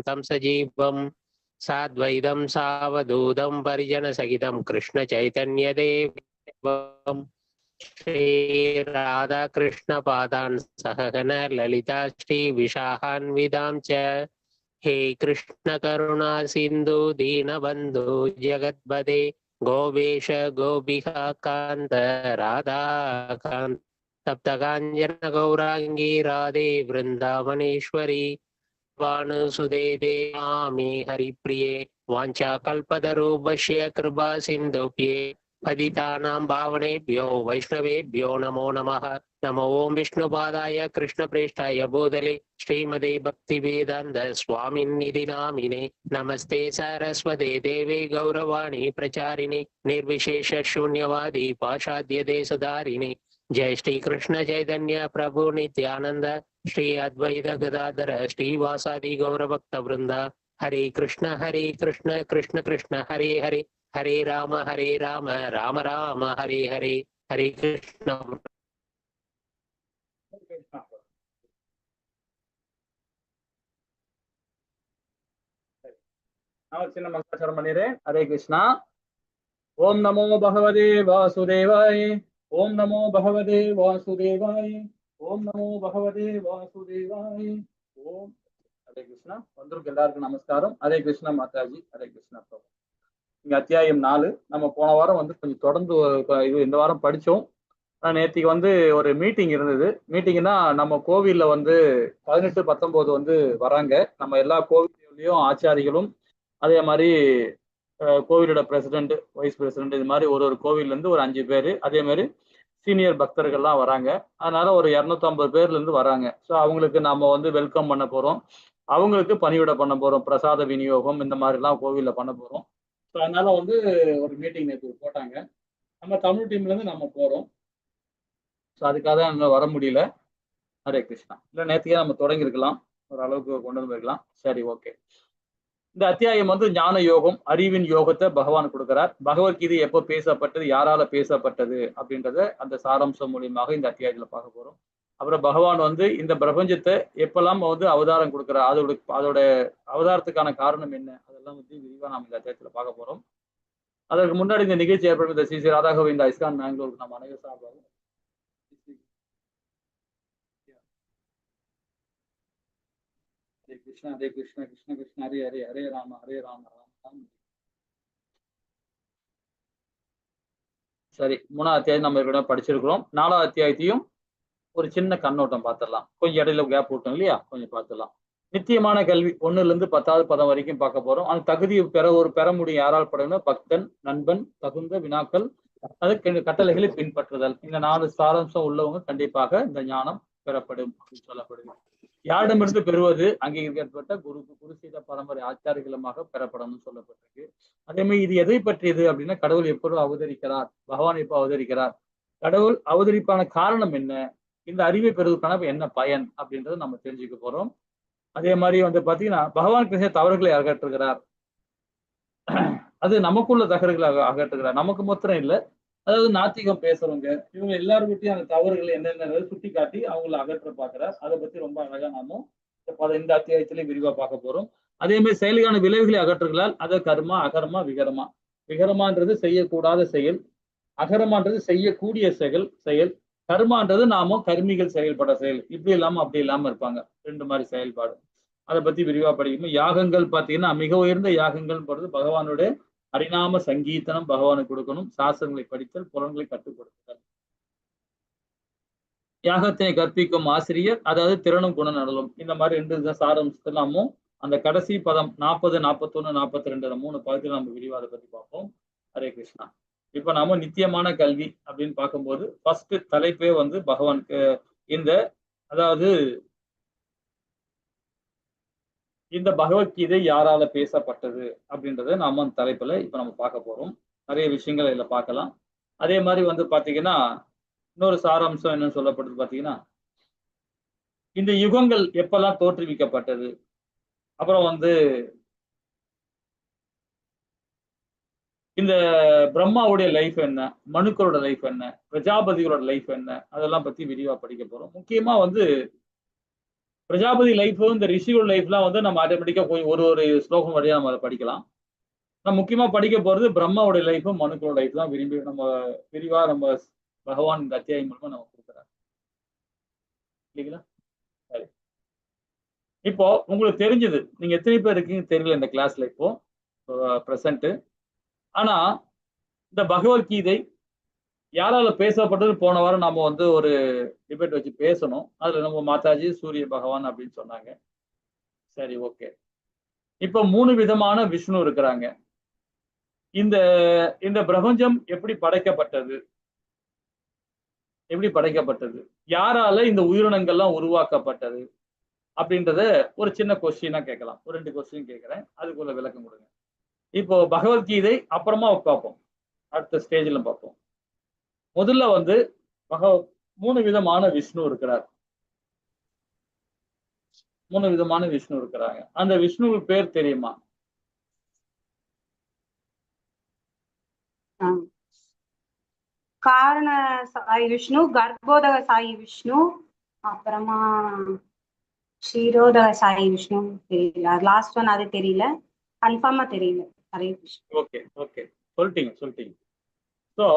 तं सजीवं साद्वैतं सावधूतं परिजनसहितं कृष्णचैतन्यदेवं श्रीराधाकृष्णपादान् सहगण ललिता श्रीविशाखान्वितां च हे कृष्ण करुणा सिन्धु दीनबन्धु जगद्पदे गोवेश गोपिका कान्त राधाकान्त सप्तकाञ्जन गौरांगी राधे वृंदावनेश्वरी वानुसुदे देवामि हरिप्रिये वाञ्छाकल्पतरुभ्यश्च कृपा सिन्धुभ्ये पतितानां पावनेभ्यो वैष्णवेभ्यो नमो नमः। नमो ओं विष्णुपादाय कृष्णप्रेष्ठाय भूतले श्रीमते भक्तिवेदान्त स्वामिन्निधि नामिने नमस्ते सरस्वते देवे गौरवाणी प्रचारिणे निर्विशेष शून्यवादी पाशाद्य देशधारिणे जय श्री कृष्ण चैतन्य प्रभु नित्यानंद श्री अद्वैत गदाधर श्रीवासादि गौरभक्त वृंद हरे कृष्ण कृष्ण कृष्ण हरे हरे हरे राम राम राम हरे हरे हरे कृष्ण। சின்ன மங்களச்சரம் பண்ணிடுறேன். ஹரே கிருஷ்ணா. ஓம் நமோ பகவதே வாசுதேவாய. ஓம் நமோ பகவதே வாசுதேவாய. ஓம் நமோ பகவதே வாசுதேவாய. ஓம் ஹரே கிருஷ்ணா. வந்திருக்க எல்லாருக்கும் நமஸ்காரம். ஹரே கிருஷ்ணா மாதாஜி. ஹரே கிருஷ்ணா பிரபு. இங்க அத்தியாயம் 4. நம்ம போன வாரம் கொஞ்சம் தொடர்ந்து இது இந்த வாரம் படிச்சோம். நேற்றுக்கு ஒரு மீட்டிங் இருந்தது. மீட்டிங்னா நம்ம கோவில்ல 18, 19 வராங்க. நம்ம எல்லா கோவில்லையும் ஆச்சாரிகளும் அதே மாதிரி கோவிலோட பிரசிடென்ட், வைஸ் பிரசிடென்ட், இது மாதிரி ஒரு கோவில்ல இருந்து ஒரு 5 பேர், அதே மாதிரி சீனியர் பக்தர்கள்லாம் வராங்க. அதனால ஒரு 250 பேர்ல இருந்து வராங்க. ஸோ அவங்களுக்கு நாம வெல்கம் பண்ண போறோம். அவங்களுக்கு பணிவிடை பண்ண போறோம். பிரசாத விநியோகம் இந்த மாதிரிலாம் கோவில்ல பண்ண போறோம். ஸோ அதனால ஒரு மீட்டிங் நேற்று போட்டாங்க. நம்ம தமிழ் டீம்ல இருந்து நம்ம போறோம். ஸோ அதுக்காக தான் வர முடியல. ஹரே கிருஷ்ணா. இல்லை நேற்றுக்கே நம்ம தொடங்கியிருக்கலாம், ஒரு அளவுக்கு கொண்டு வந்து போயிருக்கலாம். சரி, ஓகே. இந்த அத்தியாயம் ஞான யோகம், அறிவின் யோகத்தை பகவான் கொடுக்கிறார். பகவத்கீதை எப்போ பேசப்பட்டது, யாரால பேசப்பட்டது அப்படின்றத அந்த சாராம்சம் மூலியமாக இந்த அத்தியாயத்துல பார்க்க போறோம். அப்புறம் பகவான் இந்த பிரபஞ்சத்தை எப்பெல்லாம் அவதாரம் கொடுக்கிறார், அதோட அவதாரத்துக்கான காரணம் என்ன, அதெல்லாம் விரிவா நாம் இந்த அத்தியாயத்துல பார்க்க போறோம். அதற்கு முன்னாடி இந்த நிகழ்ச்சி ஏற்படும் இந்த ஸ்ரீ ஸ்ரீ ராதா கோவிந்தா இஸ்கான் பெங்களூருக்கு நம்ம அனைவரும் சார்பாகும் ஹரே கிருஷ்ணா ஹரே கிருஷ்ணா கிருஷ்ண கிருஷ்ண ஹரே ஹரே ஹரே ராம ராம ராம். சரி, 3ஆம் அத்தியாயம் நம்ம ஏற்கனவே படிச்சிருக்கிறோம். 4ஆம் அத்தியாயத்தையும் ஒரு சின்ன கண்ணோட்டம் பார்த்துடலாம். கொஞ்சம் இடையில கேப் விட்டோம் இல்லையா, கொஞ்சம் பார்த்துடலாம். நித்தியமான கல்வி 1ல இருந்து 10வது பதம் வரைக்கும் பார்க்க போறோம். அந்த தகுதியை பெற முடியும். யாரால் படணும்? பக்தன், நண்பன், தகுந்த வினாக்கள், அது கட்டளைகளை பின்பற்றுதல். இந்த 4 சாராம்சம் உள்ளவங்க கண்டிப்பாக இந்த ஞானம் பெறப்படும் அப்படின்னு சொல்லப்படுது. யாரிடமிருந்து பெறுவது? அங்கீகரிக்கப்பட்ட குரு சீத பரம்பரை ஆச்சாரியர்களுமாக பெறப்படும் சொல்லப்பட்டிருக்கு. அதே மாதிரி இது எதை பற்றியது அப்படின்னா, கடவுள் எப்பொழுது அவதரிக்கிறார், பகவான் எப்போ அவதரிக்கிறார், கடவுள் அவதரிப்பான காரணம் என்ன, இந்த அறிவை பெறுவதற்கான என்ன பயன் அப்படின்றத நம்ம தெரிஞ்சுக்க போறோம். அதே மாதிரி பாத்தீங்கன்னா, பகவான் கிருஷ்ண தவறுகளை அகற்றுகிறார். அது நமக்குள்ள தகவல்களை அகற்றுகிறார். நமக்கு மாத்திரம் இல்லை, அதாவது நாத்திகம் பேசுறவங்க இவங்க எல்லாருக்கிட்டையும் அந்த தவறுகள் என்னென்ன சுட்டி காட்டி அவங்களை அகற்ற பார்க்கிறார். அதை பத்தி ரொம்ப அழகா நாமும் இந்த அத்தியாயத்திலே விரிவா பார்க்க போறோம். அதே மாதிரி செயலுக்கான விளைவுகளை அகற்றுகிறார். அதை கர்மா, அகர்மா, விகரமா. விகரமான்றது செய்யக்கூடாத செயல், அகரமான்றது செய்யக்கூடிய செயல், கர்மான்றது நாம கர்மிகள் செயல்பட செயல். இப்படி இல்லாம அப்படி இல்லாம இருப்பாங்க, 2 மாதிரி செயல்பாடு. அதை பத்தி விரிவா படிக்கணும். யாகங்கள் பாத்தீங்கன்னா, மிக உயர்ந்த யாகங்கள் போறது பகவானுடைய ஹரிநாம சங்கீதனம் பகவானுக்கு கொடுக்கணும். சாஸ்திரங்களை படித்தல், புலன்களை கட்டுப்படுத்துதல். யாகத்தினை கற்பிக்கும் ஆசிரியர், அதாவது திறனும் குணநடலும். இந்த மாதிரி 2 சாராம்சத்தெல்லாமும் அந்த கடைசி பதம் 40, 41, 42 3 பதத்தில் நம்ம விரிவா அதை பத்தி பார்ப்போம். ஹரே கிருஷ்ணா. இப்ப நாம நித்தியமான கல்வி அப்படின்னு பார்க்கும்போது ஃபர்ஸ்ட் தலைப்பே பகவானுக்கு அதாவது இந்த பகவத்கீதை யாரால பேசப்பட்டது அப்படின்றத நாம அந்த தலைப்புல இப்ப நம்ம பார்க்க போறோம். நிறைய விஷயங்கள் இதுல பார்க்கலாம். அதே மாதிரி பாத்தீங்கன்னா, இன்னொரு சாராம்சம் என்னன்னு சொல்லப்படுது பாத்தீங்கன்னா, இந்த யுகங்கள் எப்பெல்லாம் தோற்றுவிக்கப்பட்டது, அப்புறம் இந்த பிரம்மாவுடைய லைஃப் என்ன, மனுக்களோட லைஃப் என்ன, பிரஜாபதிகளோட லைஃப் என்ன, அதெல்லாம் பத்தி விரிவா படிக்க போறோம். முக்கியமா பிரஜாபதி லைஃப், இந்த ரிஷியோட லைஃப்லாம் வந்து நம்ம ஆட்டோமேட்டிக்கா போய் ஒரு ஒரு ஸ்லோகம் வழியா நம்ம அதை படிக்கலாம். நம்ம முக்கியமா படிக்க போறது பிரம்மாவோட லைஃபும் மனுக்களோட லைஃப் தான் விரும்பி நம்ம விரிவா நம்ம பகவான் இந்த அத்தியாயம் மூலமா நம்ம கொடுக்குறாரு இல்லைங்களா? சரி, இப்போ உங்களுக்கு தெரிஞ்சது, நீங்க எத்தனை பேர் இருக்கீங்க தெரியல இந்த கிளாஸ்ல இப்போ பிரசன்ட். ஆனா இந்த பகவத்கீதை யாரால பேசப்பட்டது போன வாரம் நாம வந்து ஒரு டிபேட் வச்சு பேசணும். அதுல நம்ம மாதாஜி சூரிய பகவான் அப்படின்னு சொன்னாங்க. சரி, ஓகே. இப்ப 3 விதமான விஷ்ணு இருக்கிறாங்க. இந்த இந்த பிரபஞ்சம் எப்படி படைக்கப்பட்டது? எப்படி படைக்கப்பட்டது? யாரால இந்த உயிரினங்கள்லாம் உருவாக்கப்பட்டது? அப்படின்றத ஒரு சின்ன கொஸ்டினா கேட்கலாம். ஒரு 2 கொஸ்டின் கேட்கிறேன், அதுக்குள்ள விளக்கம் கொடுங்க. இப்போ பகவத்கீதை அப்புறமா பார்ப்போம், அடுத்த ஸ்டேஜ்ல பார்ப்போம். முதல்ல வந்து 3 விதமான விஷ்ணு இருக்கிறார். 3 விதமான விஷ்ணு இருக்கிறாங்க. அந்த விஷ்ணு பேர் தெரியுமா? காரண சாயி விஷ்ணு, கர்ப்போதக சாயி விஷ்ணு, அப்புறமா ஷீரோதக சாயி விஷ்ணு தெரியல. லாஸ்ட் ஒன் அது தெரியல, கன்ஃபார்மா தெரியல. ஹரே கிருஷ்ணா. ஓகே ஓகே, சொல்லிட்டீங்க. ஸோ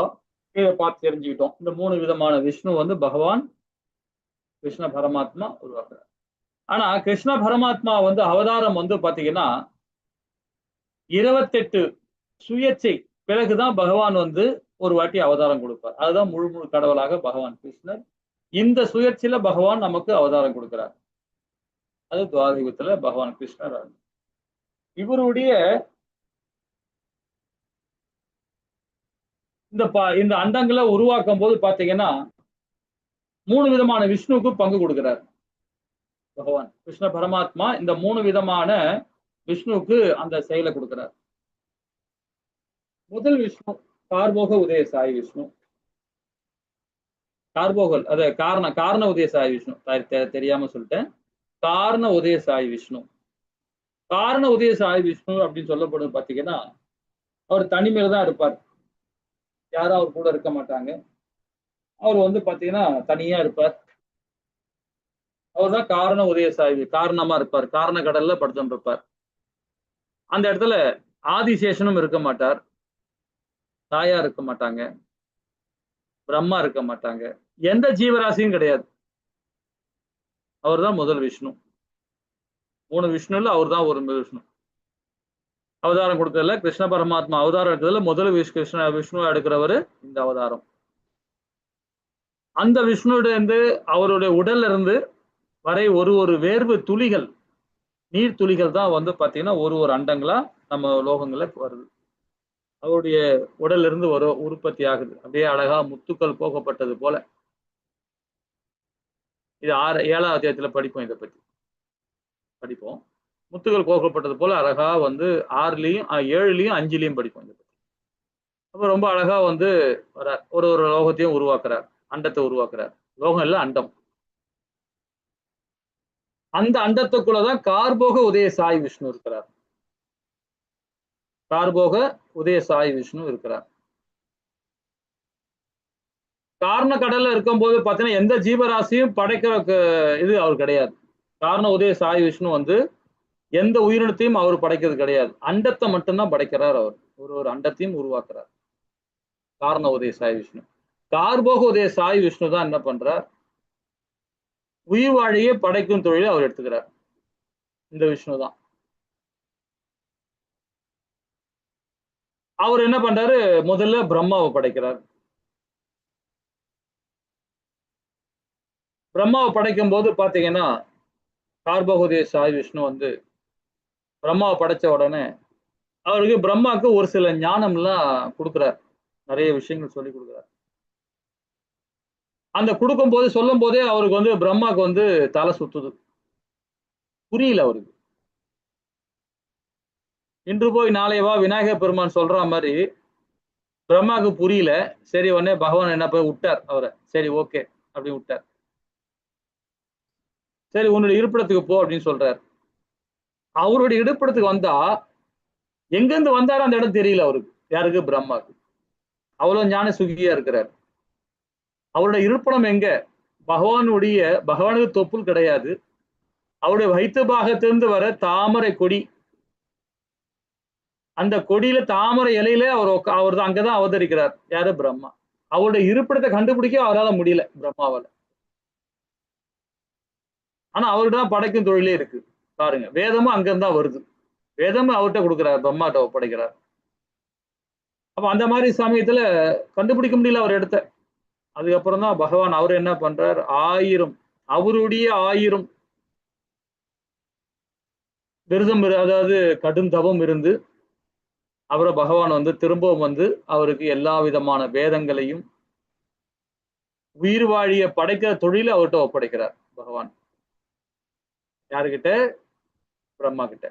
இதை பார்த்து தெரிஞ்சுக்கிட்டோம். இந்த 3 விதமான விஷ்ணு வந்து பகவான் கிருஷ்ண பரமாத்மா உருவாக்குறார். ஆனா கிருஷ்ண பரமாத்மா வந்து அவதாரம் வந்து பாத்தீங்கன்னா 28 சுயேச்சை பிறகுதான் பகவான் வந்து ஒரு வாட்டி அவதாரம் கொடுப்பார். அதுதான் முழு முழு கடவுளாக பகவான் கிருஷ்ணர். இந்த சுயேட்சையில பகவான் நமக்கு அவதாரம் கொடுக்கிறார். அது துவாதயுகத்துல பகவான் கிருஷ்ணர். இவருடைய இந்த அண்டங்களை உருவாக்கும் போது பாத்தீங்கன்னா 3 விதமான விஷ்ணுவுக்கு பங்கு கொடுக்கிறார் பகவான் கிருஷ்ண பரமாத்மா. இந்த 3 விதமான விஷ்ணுவுக்கு அந்த செயலை கொடுக்கிறார். முதல் விஷ்ணு கார்போக உதய சாய் விஷ்ணு. கார்போகல் அது காரண உதய சாய் விஷ்ணு, தெரியாம சொல்லிட்டேன். காரண உதய சாய் விஷ்ணு. காரண உதய சாய் விஷ்ணு அப்படின்னு சொல்லப்படுது பாத்தீங்கன்னா அவர் தனிமையில தான் இருப்பார். யாரும் அவர் கூட இருக்க மாட்டாங்க. அவர் வந்து பாத்தீங்கன்னா தனியா இருப்பார். அவர் தான் காரண உதய சாய், காரணமா இருப்பார். காரண கடல்ல படுத்துட்டு இருப்பார். அந்த இடத்துல ஆதிசேஷனும் இருக்க மாட்டார், தாயா இருக்க மாட்டாங்க, பிரம்மா இருக்க மாட்டாங்க, எந்த ஜீவராசியும் கிடையாது. அவர் தான் முதல் விஷ்ணு. 3 விஷ்ணுல அவர் தான் ஒரு விஷ்ணு. அவதாரம் கொடுக்கறதுல கிருஷ்ண பரமாத்மா அவதாரம் எடுக்கிறதுல முதல் விஷ்ணு எடுக்கிறவர் இந்த அவதாரம். அந்த விஷ்ணுவோட இருந்து அவருடைய உடல்ல இருந்து வரை ஒரு வேர்வு துளிகள், நீர் துளிகள் தான் வந்து பாத்தீங்கன்னா ஒரு அண்டங்களா நம்ம லோகங்கள்ல வருது. அவருடைய உடல்ல இருந்து ஒரு உற்பத்தி ஆகுது. அப்படியே அழகா முத்துக்கள் போகப்பட்டது போல. இது 7ஆம் அத்தியாயத்துல படிப்போம், இதை பத்தி படிப்போம். முத்துக்கள் கோக்கப்பட்டது போல அழகா வந்து 6லயும் 7லயும் 5லயும் படிப்போம் இதை பத்தி. அப்ப ரொம்ப அழகா வந்து வரார். ஒரு லோகத்தையும் உருவாக்குறார், அண்டத்தை உருவாக்குறார். லோகம் இல்ல, அண்டம். அந்த அண்டத்துக்குள்ளதான் கார்போக உதய சாய் விஷ்ணு இருக்கிறார். கார்போக உதய சாய் விஷ்ணு இருக்கிறார். காரண கடல்ல இருக்கும் போது பாத்தீங்கன்னா எந்த ஜீவராசியும் படைக்கிற இது அவர் கிடையாது. காரண உதய சாய் விஷ்ணு வந்து எந்த உயிரினத்தையும் அவர் படைக்கிறது கிடையாது. அண்டத்தை மட்டும்தான் படைக்கிறார். அவர் ஒரு அண்டத்தையும் உருவாக்குறார். காரண உதய சாய் விஷ்ணு. கார்போக உதய சாய் விஷ்ணு தான் என்ன பண்றார், உயிர் வாழியே படைக்கும் தொழிலை அவர் எடுத்துக்கிறார். இந்த விஷ்ணு தான். அவர் என்ன பண்றாரு, முதல்ல பிரம்மாவை படைக்கிறார். பிரம்மாவை படைக்கும் போது பாத்தீங்கன்னா கார்போக சாய் விஷ்ணு வந்து பிரம்மாவை படைச்ச உடனே அவருக்கு பிரம்மாவுக்கு ஒரு சில ஞானம்லாம் கொடுக்குறார். நிறைய விஷயங்கள் சொல்லி கொடுக்குறார். அந்த கொடுக்கும் போது சொல்லும் போதே அவருக்கு வந்து பிரம்மாவுக்கு வந்து தலை சுத்துது, புரியல அவருக்கு. இன்று போய் நாளை வா விநாயகர் பெருமான் சொல்ற மாதிரி பிரம்மாவுக்கு புரியல. சரி, உடனே பகவான் என்ன போய் விட்டார் அவரை. சரி, ஓகே அப்படின்னு விட்டார். சரி, உன்னுடைய இருப்பிடத்துக்கு போ அப்படின்னு சொல்றார். அவருடைய இருப்பிடத்துக்கு வந்தா எங்கிருந்து வந்தாரு அந்த இடம் தெரியல அவருக்கு. யாருக்கு? பிரம்மாவுக்கு. அவ்வளவு ஞான சுகியா இருக்கிறார். அவருடைய இருப்பிடம் எங்க? பகவானுக்கு தொப்புள் கிடையாது, அவருடைய வயிற்று பாகத்திலிருந்து வர தாமரை கொடி, அந்த கொடியில தாமரை இலையில அவர் அங்கதான் அவதரிக்கிறார். யாரு? பிரம்மா. அவருடைய இருப்பிடத்தை கண்டுபிடிக்க அவரால் முடியல பிரம்மாவால. ஆனா அவர்கிட்ட தான் படைக்கும் தொழிலே இருக்கு. பாருங்க, வேதமும் அங்கிருந்தா வருது. வேதமும் அவர்கிட்ட கொடுக்கிறார், பிரம்மாட்ட ஒப்படைக்கிறார். அப்ப அந்த மாதிரி சமயத்துல கண்டுபிடிக்க முடியல அவர் இடத்த. அதுக்கப்புறம் தான் பகவான் அவர் என்ன பண்றார், அவருடைய 1000 விரதம், அதாவது கடும் தவம் இருந்து அவரை பகவான் திரும்பவும் அவருக்கு எல்லா விதமான வேதங்களையும் உயிர் வாழிய படைக்கிற தொழில அவர்கிட்ட ஒப்படைக்கிறார் பகவான். யாருகிட்ட? பிரம்மா கிட்ட.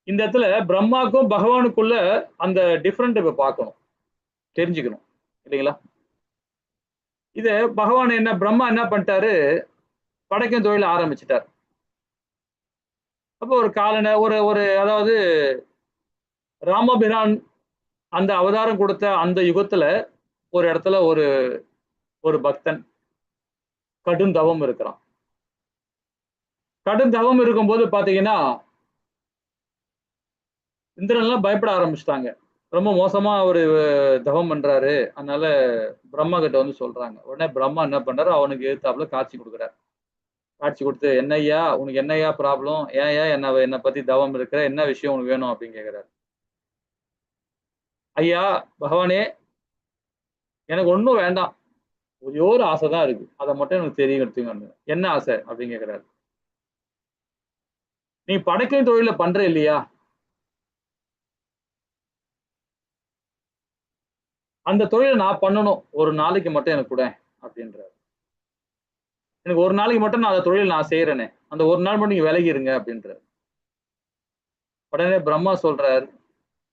இந்த இடத்துல பிரம்மாக்கும் பகவானுக்குள்ள அந்த டிஃபரெண்ட் இப்ப பார்க்கணும், தெரிஞ்சுக்கணும் இல்லைங்களா? இது பகவான் பிரம்மா என்ன பண்ணிட்டாரு, படைக்கும் தொழில ஆரம்பிச்சிட்டார். அப்போ ஒரு காலனை அதாவது ராமபிரான் அந்த அவதாரம் கொடுத்த அந்த யுகத்துல ஒரு இடத்துல ஒரு பக்தன் கடும் தவம் இருக்கிறான். கடும் தவம் இருக்கும்போது பாத்தீங்கன்னா இந்திரன் எல்லாம் பயப்பட ஆரம்பிச்சிட்டாங்க. ரொம்ப மோசமா ஒரு தவம் பண்றாரு, அதனால பிரம்மா கிட்ட சொல்றாங்க. உடனே பிரம்மா என்ன பண்றாரு, அவனுக்கு எதிர்த்தாப்புல காட்சி கொடுக்குறாரு. காட்சி கொடுத்து, என்னையா உனக்கு என்னையா ப்ராப்ளம், ஏன் என்னை பத்தி தவம் இருக்கிற, என்ன விஷயம் உனக்கு வேணும் அப்படின்னு கேட்கிறாரு. ஐயா பகவானே, எனக்கு ஒன்றும் வேண்டாம், ஒரே ஒரு ஆசை தான் இருக்கு, அதை மட்டும் எனக்கு தெரியும் எடுத்துங்க. என்ன ஆசை அப்படின்னு கேட்கிறாரு. நீ படைக்கும் தொழில பண்ற இல்லையா, அந்த தொழிலை நான் பண்ணணும், ஒரு நாளைக்கு மட்டும் எனக்கு கூட அப்படின்றாரு. எனக்கு ஒரு நாளைக்கு மட்டும் நான் அந்த தொழில் நான் செய்யறேனே, அந்த ஒரு நாள் மட்டும் நீங்க விலகிருங்க அப்படின்றாரு. உடனே பிரம்மா சொல்றாரு,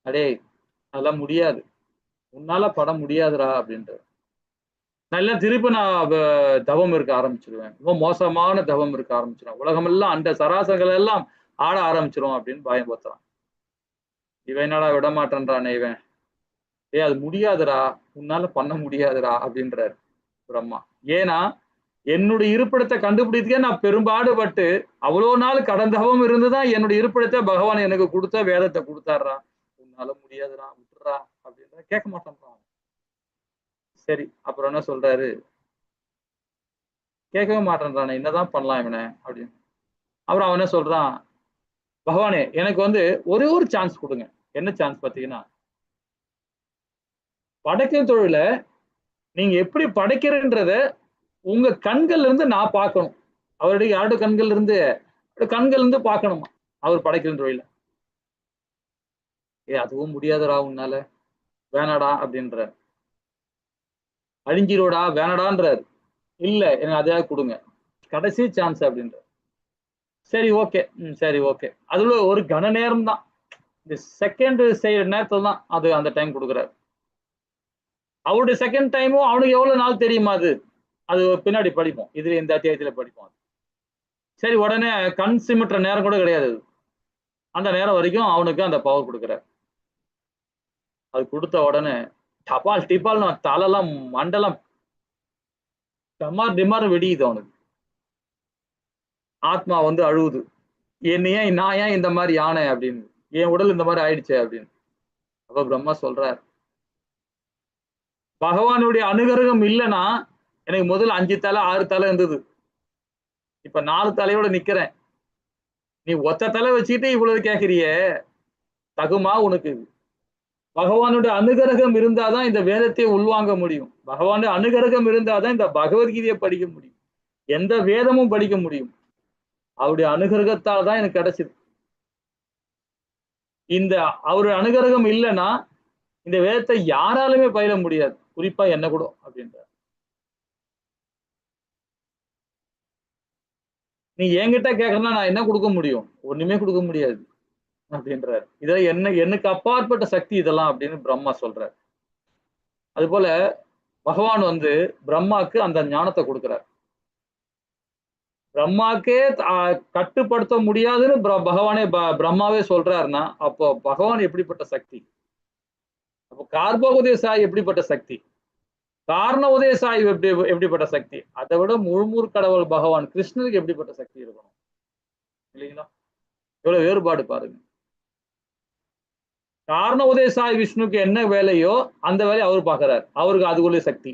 அடே அதெல்லாம் முடியாது, உன்னால பட முடியாதுடா அப்படின்றாரு. நான் எல்லாம் திருப்பி நான் தவம் இருக்க ஆரம்பிச்சிருவேன், ரொம்ப மோசமான தவம் இருக்க ஆரம்பிச்சிடும், உலகமெல்லாம் அந்த சராசரங்கள் எல்லாம் ஆட ஆரம்பிச்சிடும் அப்படின்னு பயம் போத்துறான். இவன் என்னடா விட மாட்டேன்றானே இவன், அது முடியாதுடா, உன்னால பண்ண முடியாதுடா அப்படின்றாரு பிரம்மா. ஏன்னா என்னுடைய இருப்பிடத்தை கண்டுபிடிக்கே நான் பெரும்பாடுபட்டு அவ்வளோ நாள் கடந்தவும் இருந்துதான் என்னுடைய இருப்பிடத்தை பகவான் எனக்கு கொடுத்த வேதத்தை கொடுத்தாடுறா, உன்னால முடியாதுடா விட்டுறா அப்படின்ற கேட்க மாட்டேன்றான். சரி, அப்புறம் என்ன சொல்றாரு, கேட்கவே மாட்டேன்றானே, என்னதான் பண்ணலாம் இவனை அப்படின்னு. அப்புறம் அவன் என்ன சொல்றான், பகவானே எனக்கு ஒரே ஒரு சான்ஸ் கொடுங்க. என்ன சான்ஸ் பார்த்தீங்கன்னா, படைக்கும் தொழில நீங்க எப்படி படைக்கிறன்றத உங்க கண்கள்ல இருந்து நான் பார்க்கணும். அவருடைய யாருடைய கண்கள்ல இருந்து பார்க்கணுமா அவர் படைக்கிற தொழில. அதுவும் முடியாதுடா உன்னால, வேணாடா அப்படின்ற. அழிஞ்சிரோடா வேணாடான்றாரு. இல்ல எனக்கு அதையாவது கொடுங்க, கடைசி சான்ஸ் அப்படின்ற. சரி ஓகே, சரி ஓகே. அதுல ஒரு கன நேரம் தான், இந்த செகண்ட் நேரத்துல தான் அது அந்த டைம் கொடுக்குறாரு. அவருடைய செகண்ட் டைமும் அவனுக்கு எவ்வளவு நாள் தெரியுமா, அது பின்னாடி படிப்போம், இதுல இந்த அத்தியாயத்துல படிப்போம். சரி, உடனே கண் சிமிட்டுற நேரம் கூட கிடையாது, அந்த நேரம் வரைக்கும் அவனுக்கு அந்த பவர் கொடுக்குறாரு. அது கொடுத்த உடனே டிபால் தலைலாம் மண்டலம் டமார் டிமார் வெடியுது. அவனுக்கு ஆத்மா அழுவுது, நான் ஏன் இந்த மாதிரி யானை அப்படின்னு, என் உடல் இந்த மாதிரி ஆயிடுச்சு அப்படின்னு. அப்ப பிரம்மா சொல்றார், பகவானுடைய அனுகிரகம் இல்லைன்னா எனக்கு முதல்ல 5 தலை 6 தலை இருந்தது, இப்ப 4 தலையோட நிக்கிறேன். நீ ஒத்த தலை வச்சுக்கிட்டு இவ்வளவு கேட்கிறியே, தகுமா உனக்கு? பகவானுடைய அனுகிரகம் இருந்தாதான் இந்த வேதத்தை உள்வாங்க முடியும், பகவானுடைய அனுகிரகம் இருந்தாதான் இந்த பகவத்கீதையை படிக்க முடியும், எந்த வேதமும் படிக்க முடியும். அவருடைய அனுகிரகத்தால் தான் எனக்கு கிடைச்சது. இந்த அவருடைய அனுகிரகம் இல்லைன்னா இந்த வேதத்தை யாராலுமே பயில முடியாது, குறிப்பா என்ன கூட அப்படின்றார். நீ என்கிட்ட கேட்கறனா நான் என்ன கொடுக்க முடியும், ஒண்ணுமே கொடுக்க முடியாது அப்படின்றார். இதெல்லாம் எனக்கு அப்பாற்பட்ட சக்தி இதெல்லாம் அப்படின்னு பிரம்மா சொல்றார். அது போல பகவான் பிரம்மாக்கு அந்த ஞானத்தை கொடுக்கிறார். பிரம்மாக்கே கட்டுப்படுத்த முடியாதுன்னு பகவானே பிரம்மாவே சொல்றாருன்னா அப்போ பகவான் எப்படிப்பட்ட சக்தி, அப்போ கார்போகதே சாய் எப்படிப்பட்ட சக்தி. காரண உதய சாய் எப்படிப்பட்ட சக்தி, அதை விட முழுமுறு கடவுள் பகவான் கிருஷ்ணருக்கு எப்படிப்பட்ட சக்தி இருக்கணும் இல்லைங்களா? எவ்வளவு வேறுபாடு பாருங்க. காரண உதய சாய் விஷ்ணுக்கு என்ன வேலையோ அந்த வேலையை அவர் பார்க்கிறார், அவருக்கு அதுக்குள்ள சக்தி.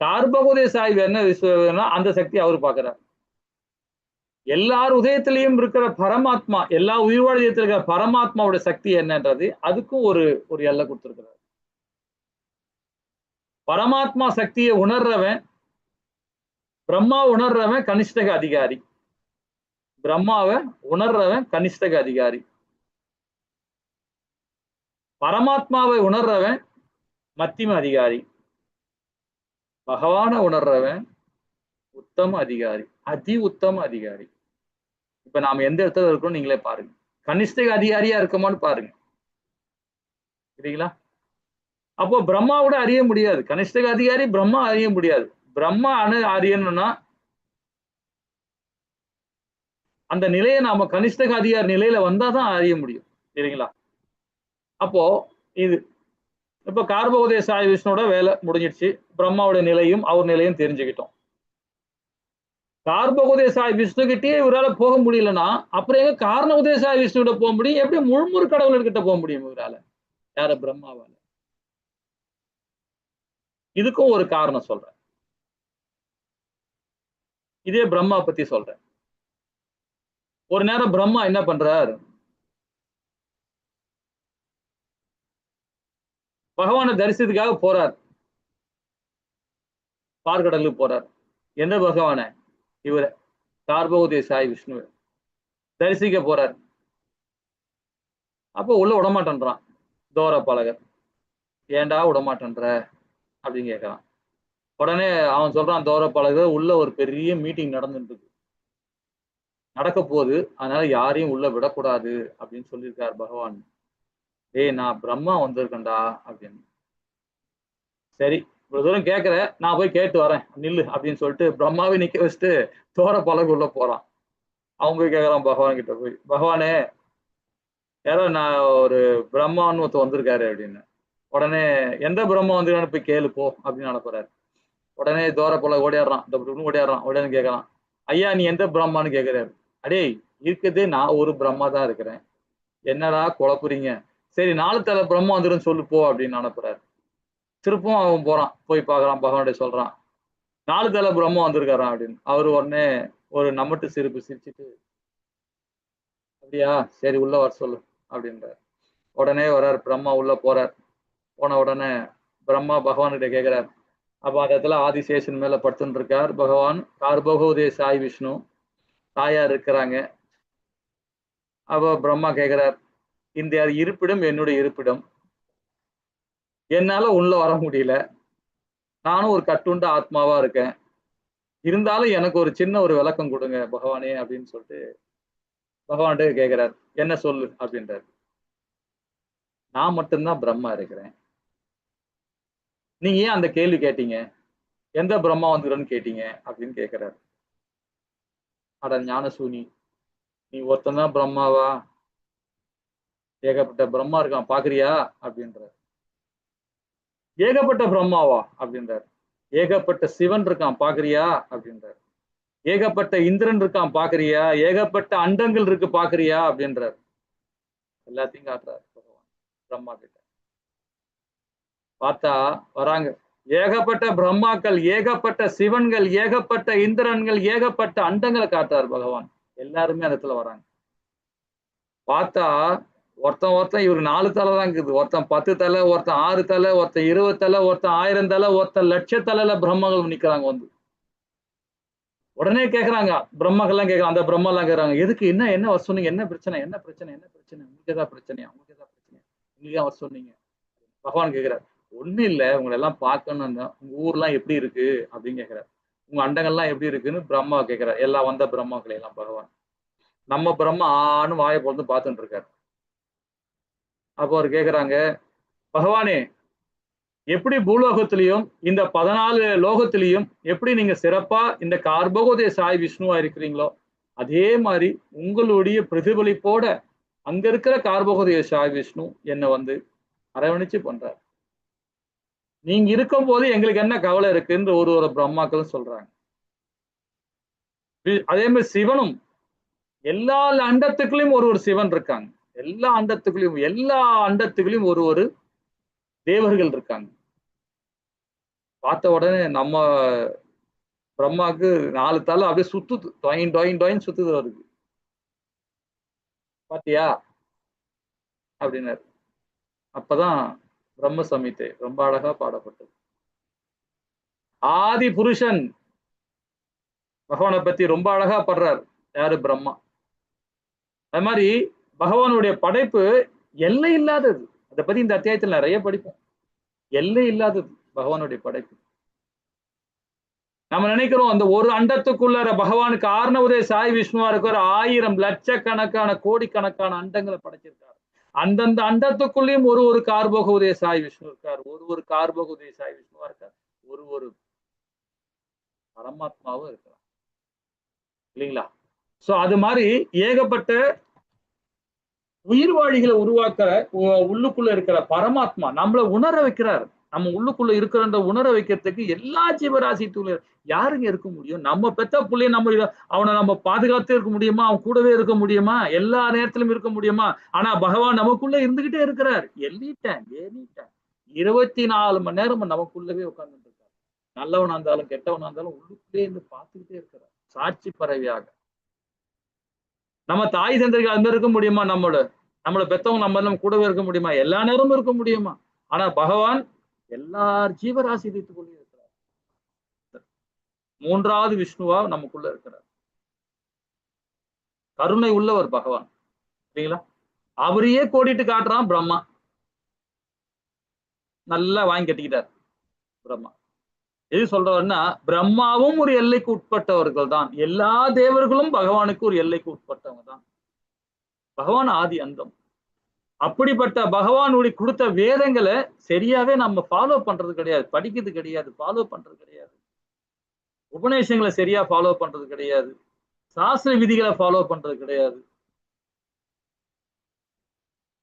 கார்பகுதய சாய் என்ன அந்த சக்தி அவர் பார்க்கிறார். எல்லார் உதயத்திலையும் இருக்கிற பரமாத்மா, எல்லா உயிர்வாழ்யத்தில் இருக்கிற பரமாத்மாவோட சக்தி என்னன்றது அதுக்கும் ஒரு எல்லை கொடுத்திருக்கிறார். பரமாத்மா சக்தியை உணர்றவன், பிரம்மா உணர்றவன் கனிஷ்டக அதிகாரி. பிரம்மாவை உணர்றவன் கனிஷ்டக அதிகாரி. பரமாத்மாவை உணர்றவன் மத்தியம அதிகாரி. பகவான உணர்றவன் உத்தம அதிகாரி, அதி உத்தம அதிகாரி. இப்ப நாம எந்த இடத்துல இருக்கோம் நீங்களே பாருங்க. கனிஷ்டக அதிகாரியா இருக்கோமான்னு பாருங்க, சரிங்களா? அப்போ பிரம்மாவோட அறிய முடியாது, கனிஷ்டக அதிகாரி பிரம்மா அறிய முடியாது. பிரம்மா அறியணும்னா அந்த நிலையை நாம கனிஷ்டக அதிகாரி நிலையில வந்தாதான் அறிய முடியும், சரிங்களா? அப்போ இது இப்ப கார்போதய சாய் விஷ்ணுவோட வேலை முடிஞ்சிடுச்சு. பிரம்மாவோட நிலையும் அவர் நிலையும் தெரிஞ்சுக்கிட்டோம். கார்போதய சாய் விஷ்ணு கிட்டே இவரால் போக முடியலன்னா அப்புறம் எங்க காரண உதய சாய் விஷ்ணு கிட்ட போக முடியும்? எப்படி முழுமுறு கடவுள்கிட்ட போக முடியும் இவரால? யார? பிரம்மாவால. இதுக்கும் ஒரு காரணம் சொல்றேன். இதே பிரம்மா பத்தி சொல்றேன். ஒரு நேரம் பிரம்மா என்ன பண்றார், பகவானை தரிசனத்துக்காக போறார், பார்க்கடலுக்கு போறார். எந்த பகவான? இவர கார்போதய சாய் விஷ்ணு தரிசிக்க போறார். அப்போ உள்ள விடமாட்டேன்றான் தோரபாலகர். ஏண்டா விடமாட்டேன்ற அப்படின்னு கேட்கறான். உடனே அவன் சொல்றான், தோரபாலகர், உள்ள ஒரு பெரிய மீட்டிங் நடந்துட்டு இருக்கு, நடக்க போகுது, அதனால யாரையும் உள்ள விடக்கூடாது அப்படின்னு சொல்லியிருக்கார் பகவான். ஏய், நான் பிரம்மா வந்திருக்கேன்டா அப்படின்னு. சரி, இவ்வளவு தூரம் கேட்கிற, நான் போய் கேட்டு வரேன், நில்லு அப்படின்னு சொல்லிட்டு பிரம்மாவை நிக்க வச்சுட்டு தோரபாலகர் உள்ள போறான். அவங்க போய் கேட்கறான் பகவான் கிட்ட போய், பகவானே, யாரோ நான் ஒரு பிரம்மான்னு ஒருத்த வந்திருக்காரு அப்படின்னு. உடனே எந்த பிரம்மா வந்திருக்கான்னு போய் கேளு போ அப்படின்னு அனுப்புறாரு. உடனே தோரபாலகர் ஓடியாடுறான். உடனே கேட்கறான், ஐயா நீ எந்த பிரம்மான்னு கேட்கிறாரு. அடே, இருக்குதே நான் ஒரு பிரம்மா தான் இருக்கிறேன், என்னடா குழப்புறீங்க? சரி, 4 தலை பிரம்மா வந்துடும் சொல்லு போ அப்படின்னு அனுப்புறாரு. திருப்பும் அவன் போறான், போய் பார்க்கறான், பகவான்கிட்ட சொல்றான், 4 தலை பிரம்மா வந்திருக்காரான் அப்படின்னு. அவரு உடனே ஒரு நம்மட்டு சிரிப்பு சிரிச்சுட்டு, அப்படியா, சரி உள்ள வர சொல்லு அப்படின்றார். உடனே வர்றார் பிரம்மா, உள்ள போறார். போன உடனே பிரம்மா பகவான்கிட்ட கேட்கிறார். அப்ப அந்த இடத்துல ஆதிசேஷன் மேல படுத்துட்டு இருக்கார் பகவான். கார்போதய சாய் விஷ்ணு தாயார் இருக்கிறாங்க. அப்ப பிரம்மா கேட்கிறார், இந்த இருப்பிடம் என்னுடைய இருப்பிடம், என்னால உள்ள வர முடியல, நானும் ஒரு கட்டுண்ட ஆத்மாவா இருக்கேன், இருந்தாலும் எனக்கு ஒரு சின்ன ஒரு விளக்கம் கொடுங்க பகவானே அப்படின்னு சொல்லிட்டு பகவான்கிட்ட கேட்கிறார். என்ன சொல்லு அப்படின்றார். நான் மட்டும்தான் பிரம்மா இருக்கிறேன், நீங்க ஏன் அந்த கேள்வி கேட்டீங்க, எந்த பிரம்மா வந்துடுன்னு கேட்டீங்க அப்படின்னு கேட்கிறார். அட ஞானசூனி, நீ ஒருத்தந்தான் பிரம்மாவா? ஏகப்பட்ட பிரம்மா இருக்கான் பாக்குறியா அப்படின்றார். ஏகப்பட்ட பிரம்மாவா அப்படின்றார். ஏகப்பட்ட சிவன் இருக்கான் பாக்குறியா அப்படின்றார். ஏகப்பட்ட இந்திரன் இருக்கான் பாக்குறியா? ஏகப்பட்ட அண்டங்கள் இருக்கு பாக்குறியா அப்படின்றார். எல்லாத்தையும் காட்டுறாரு பகவான் பிரம்மா கிட்ட. பார்த்தா வராங்க ஏகப்பட்ட பிரம்மாக்கள், ஏகப்பட்ட சிவன்கள், ஏகப்பட்ட இந்திரன்கள், ஏகப்பட்ட அண்டங்களை காட்டுறாரு பகவான். எல்லாருமே அந்த இடத்துல வராங்க. பார்த்தா ஒருத்தன் இவரு 4 தலை தான் இருக்குது, ஒருத்தன் 10 தலை, ஒருத்தன் 6 தலை, ஒருத்தன் 20 தலை, ஒருத்தன் 1000 தலை, ஒருத்தன் 1,00,000 தலையில பிரம்மகள் நிக்கிறாங்க வந்து. உடனே கேட்கறாங்க பிரம்மகள்லாம் கேட்கறாங்க, அந்த பிரம்மா எல்லாம் கேட்கறாங்க, எதுக்கு, என்ன வர சொன்னீங்க, என்ன பிரச்சனை, உங்களுக்கு ஏதாவது பிரச்சனையா, உங்களுக்கு ஏன் வர சொன்னீங்க? பகவான் கேட்கிறார், ஒண்ணும் இல்ல, உங்களை எல்லாம் பார்க்கணும்னு, உங்க ஊர்லாம் எப்படி இருக்கு அப்படின்னு கேட்கிறார். உங்க அண்டங்கள்லாம் எப்படி இருக்குன்னு பிரம்மா கேட்கிறார். எல்லாம் வந்த பிரம்மாக்களை எல்லாம் பகவான். நம்ம பிரம்மா ஆன்னு வாயை பொழுது பார்த்துட்டு இருக்காரு. அப்போ அவர் கேட்கிறாங்க, பகவானே, எப்படி பூலோகத்திலையும் இந்த 14 லோகத்திலையும் எப்படி நீங்க சிறப்பா இந்த கார்போதய சாய் விஷ்ணுவா இருக்கிறீங்களோ, அதே மாதிரி உங்களுடைய பிரதிபலிப்போட அங்க இருக்கிற கார்போதய சாய் விஷ்ணு என்னை வந்து அரவணைச்சு பண்றார். நீங்க இருக்கும் போது எங்களுக்கு என்ன கவலை இருக்குன்னு ஒரு பிரம்மாக்களும் சொல்றாங்க. அதே மாதிரி சிவனும் எல்லா அண்டத்துக்குள்ளயும் ஒரு சிவன் இருக்காங்க. எல்லா அண்டத்துக்குள்ளயும் ஒரு தேவர்கள் இருக்காங்க. பார்த்த உடனே நம்ம பிரம்மாக்கு 4 தலை அப்படியே சுத்துது, டொயின் டொயின் டொயின் சுத்துது அவருக்கு. பாத்தியா அப்படின்னாரு. அப்பதான் பிரம்ம சம்ஹிதை ரொம்ப அழகா பாடப்பட்டது. ஆதி புருஷன் பகவானை பத்தி ரொம்ப அழகா படுறார் யாரு? பிரம்மா. அது மாதிரி பகவானுடைய படைப்பு எல்லை இல்லாதது. அதை பத்தி இந்த அத்தியாயத்தில் நிறைய படிப்போம். எல்லை இல்லாதது பகவானுடைய படைப்பு. நம்ம நினைக்கிறோம் அந்த ஒரு அண்டத்துக்குள்ள பகவானுக்கு ஆர்ணவரே சாய் விஷ்ணுவா இருக்கிற 1000 லட்சக்கணக்கான கோடிக்கணக்கான அண்டங்களை படைச்சிருக்காரு. அந்தந்த அண்டத்துக்குள்ளேயும் ஒரு கார்போக உதய சாய் விஷ்ணு இருக்கார். ஒரு கார்போக உதய சாய் விஷ்ணுவா இருக்கார். ஒரு பரமாத்மாவும் இருக்கிறார் இல்லைங்களா? சோ அது மாதிரி ஏகப்பட்ட உயிர்வாழிகளை உருவாக்குற உள்ளுக்குள்ள இருக்கிற பரமாத்மா நம்மளை உணர வைக்கிறார். நம்ம உள்ளுக்குள்ள இருக்கிற உணர வைக்கிறதுக்கு எல்லா ஜீவராசிக்குள்ள யாருங்க இருக்க முடியும்? நம்ம பெத்த பிள்ளைய அவனை நம்ம பாதுகாத்து இருக்க முடியுமா? அவன் கூடவே இருக்க முடியுமா? எல்லா நேரத்திலும் இருக்க முடியுமா? ஆனா பகவான் நமக்குள்ள இருந்துகிட்டே இருக்கிறார். எனி டைம் 24 மணி நேரம் நமக்குள்ளவே உட்கார்ந்துட்டு இருக்காரு. நல்லவனா இருந்தாலும் கெட்டவனா இருந்தாலும் உள்ளுக்குள்ளே இருந்து பார்த்துக்கிட்டே இருக்கிறார். சாட்சி பறவையாக. நம்ம தாய் தந்தைகள் அந்த இருக்க முடியுமா? நம்மளை பெத்தவங்க நம்ம கூடவே இருக்க முடியுமா? எல்லா நேரமும் இருக்க முடியுமா? ஆனா பகவான் எல்லா ஜீவராசி கொண்டே இருக்கிறார். 3வது விஷ்ணுவா நமக்குள்ள இருக்கிறார். கருணை உள்ளவர் பகவான் சரிங்களா? அவரையே கோடிட்டு காட்டுறான் பிரம்மா. நல்லா வாங்கி கட்டிக்கிட்டார் பிரம்மா. எது சொல்றவர்னா பிரம்மாவும் ஒரு எல்லைக்கு உட்பட்டவர்கள் தான். எல்லா தேவர்களும் பகவானுக்கு ஒரு எல்லைக்கு உட்பட்டவங்க தான். பகவான் ஆதி அந்தம். அப்படிப்பட்ட பகவானுடைய கொடுத்த வேதங்களை சரியாவே நம்ம ஃபாலோ பண்றது கிடையாது, படிக்கிறது கிடையாது, ஃபாலோ பண்றது கிடையாது. உபநேசங்களை சரியா ஃபாலோ பண்றது கிடையாது, சாஸ்திர விதிகளை ஃபாலோ பண்றது கிடையாது.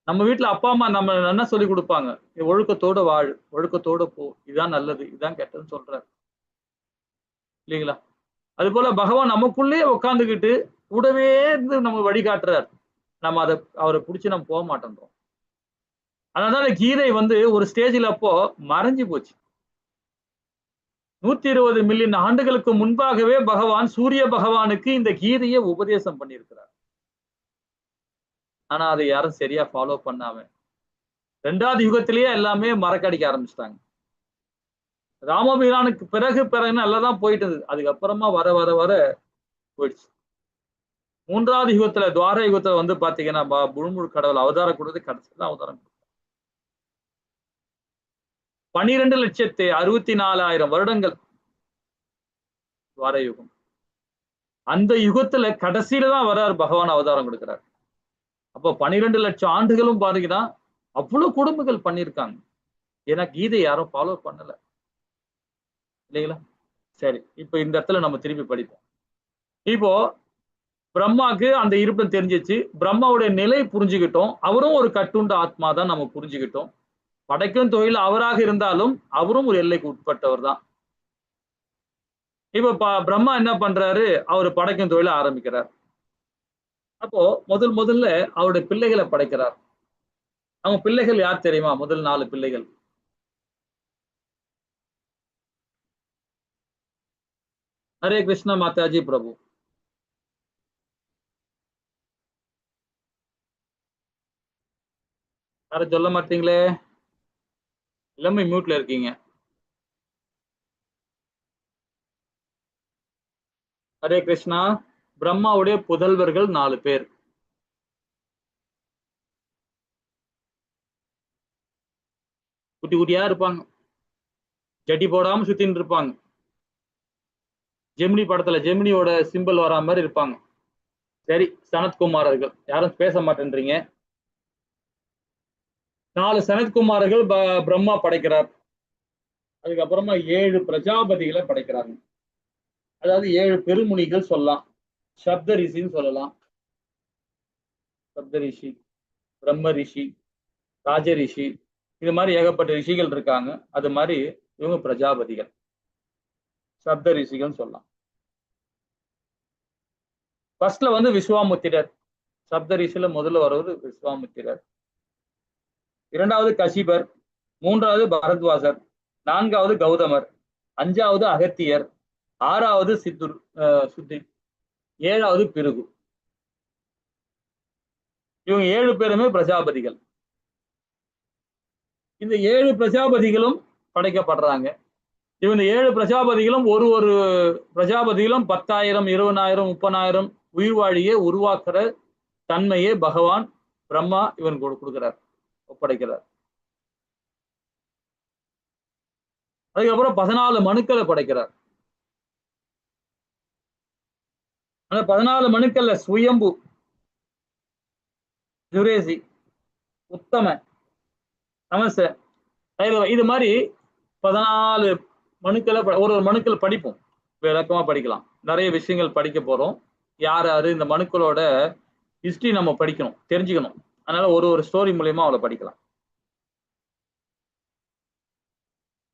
நம்ம வீட்டுல அப்பா அம்மா நம்ம என்ன சொல்லி கொடுப்பாங்க? ஒழுக்கத்தோட வாழ், ஒழுக்கத்தோட போ, இதுதான் நல்லது, இதுதான் கெட்டதுன்னு சொல்றாரு இல்லைங்களா? அது போல பகவான் நமக்குள்ளேயே உட்காந்துக்கிட்டு கூடவே இருந்து நம்ம வழிகாட்டுறாரு. நம்ம அவரை பிடிச்சி நம்ம போக மாட்டோம். அதனால கீதை ஒரு ஸ்டேஜில் அப்போ மறைஞ்சு போச்சு. 120 மில்லியன் ஆண்டுகளுக்கு முன்பாகவே பகவான் சூரிய பகவானுக்கு இந்த கீதையை உபதேசம் பண்ணியிருக்கிறார். ஆனா அதை யாரும் சரியா ஃபாலோ பண்ணாம 2வது யுகத்திலேயே எல்லாமே மறக்கடிக்க ஆரம்பிச்சிட்டாங்க. ராமபிரானுக்கு பிறகு நல்லதான் போயிட்டு இருந்தது. அதுக்கப்புறமா வர வர வர போயிடுச்சு. 3வது யுகத்துல துவார யுகத்துல பாத்தீங்கன்னா முழு கடவுள் அவதாரம் கொடுத்து கடைசிதான் அவதாரம். 12,64,000 வருடங்கள் துவார யுகம். அந்த யுகத்துல கடைசியில தான் வர்றாரு பகவான் அவதாரம் கொடுக்கிறார். அப்போ 12 லட்சம் ஆண்டுகளும் பாத்தீங்கன்னா அவ்வளவு கொடுமைகள் பண்ணியிருக்காங்க. ஏன்னா கீதை யாரும் ஃபாலோ பண்ணல இல்லைங்களா? சரி, இப்ப இந்த இடத்துல நம்ம திருப்பி படிப்போம். இப்போ பிரம்மாக்கு அந்த இருப்பிடம் தெரிஞ்சிச்சு, பிரம்மாவுடைய நிலை புரிஞ்சுக்கிட்டோம். அவரும் ஒரு கட்டுண்ட ஆத்மா தான் நம்ம புரிஞ்சுக்கிட்டோம். படைக்கும் தொழில் அவராக இருந்தாலும் அவரும் ஒரு எல்லைக்கு உட்பட்டவர் தான். இப்ப பிரம்மா என்ன பண்றாரு? அவர் படைக்கும் தொழில ஆரம்பிக்கிறார். அப்போ முதல்ல அவருடைய பிள்ளைகளை படைக்கிறார். அவங்க பிள்ளைகள் யார் தெரியுமா? முதல் 4 பிள்ளைகள். ஹரே கிருஷ்ணா மாதாஜி பிரபு. யாரும் சொல்ல மாட்டீங்களே, எல்லாமே மியூட்ல இருக்கீங்க. ஹரே கிருஷ்ணா. பிரம்மாவுடைய புதல்வர்கள் 4 பேர். குட்டி குட்டியா இருப்பாங்க, ஜட்டி போடாம சுத்தின்னு இருப்பாங்க. ஜெமினி படத்துல ஜெமினியோட சிம்பிள் வரா மாதிரி இருப்பாங்க. சரி, சனத்குமாரர்கள். யாரும் பேச மாட்டேன்றீங்க. 4 சனத்குமாரர்கள் பிரம்மா படைக்கிறார். அதுக்கப்புறமா 7 பிரஜாபதிகளை படைக்கிறாங்க. அதாவது 7 பெருமுனிகள் சொல்லலாம், சப்த ரிஷின்னு சொல்லலாம். சப்த ரிஷி, பிரம்ம ரிஷி, ராஜ ரிஷி, இது மாதிரி ஏகப்பட்ட ரிஷிகள் இருக்காங்க. அது மாதிரி இவங்க பிரஜாபதிகள், சப்த ரிஷிகள் சொல்லலாம். ஃபர்ஸ்ட்ல வந்து விஸ்வாமுத்திரர், சப்த ரிஷில முதல்ல வரவர் விஸ்வாமுத்திரர். இரண்டாவது கசிபர், மூன்றாவது பரத்வாசர், நான்காவது கௌதமர், அஞ்சாவது அகத்தியர், ஆறாவது சுத்தி, ஏழாவது பிருகு. இவங்க 7 பேருமே பிரஜாபதிகள். இந்த 7 பிரஜாபதிகளும் படைக்கப்படுறாங்க. இவங்க 7 பிரஜாபதிகளும் ஒரு பிரஜாபதிகளும் 10,000, 20,000, 30,000 உயிர் வாழியை உருவாக்குற தன்மையை பகவான் பிரம்மா இவன் கொடுக்கிறார், ஒப்படைக்கிறார். அதுக்கப்புறம் 14 மனுக்களை படைக்கிறார். அந்த 14 மனுக்கள்ல சுயம்பு, ஜுரேசி, உத்தம, நமச, இது மாதிரி 14 மனுக்களை ஒரு மனுக்கள் படிப்போம், விளக்கமா படிக்கலாம். நிறைய விஷயங்கள் படிக்க போறோம். யார் யாரு இந்த மனுக்களோட ஹிஸ்டரி நம்ம படிக்கணும், தெரிஞ்சுக்கணும். அதனால ஒரு ஸ்டோரி மூலியமா அவளை படிக்கலாம்.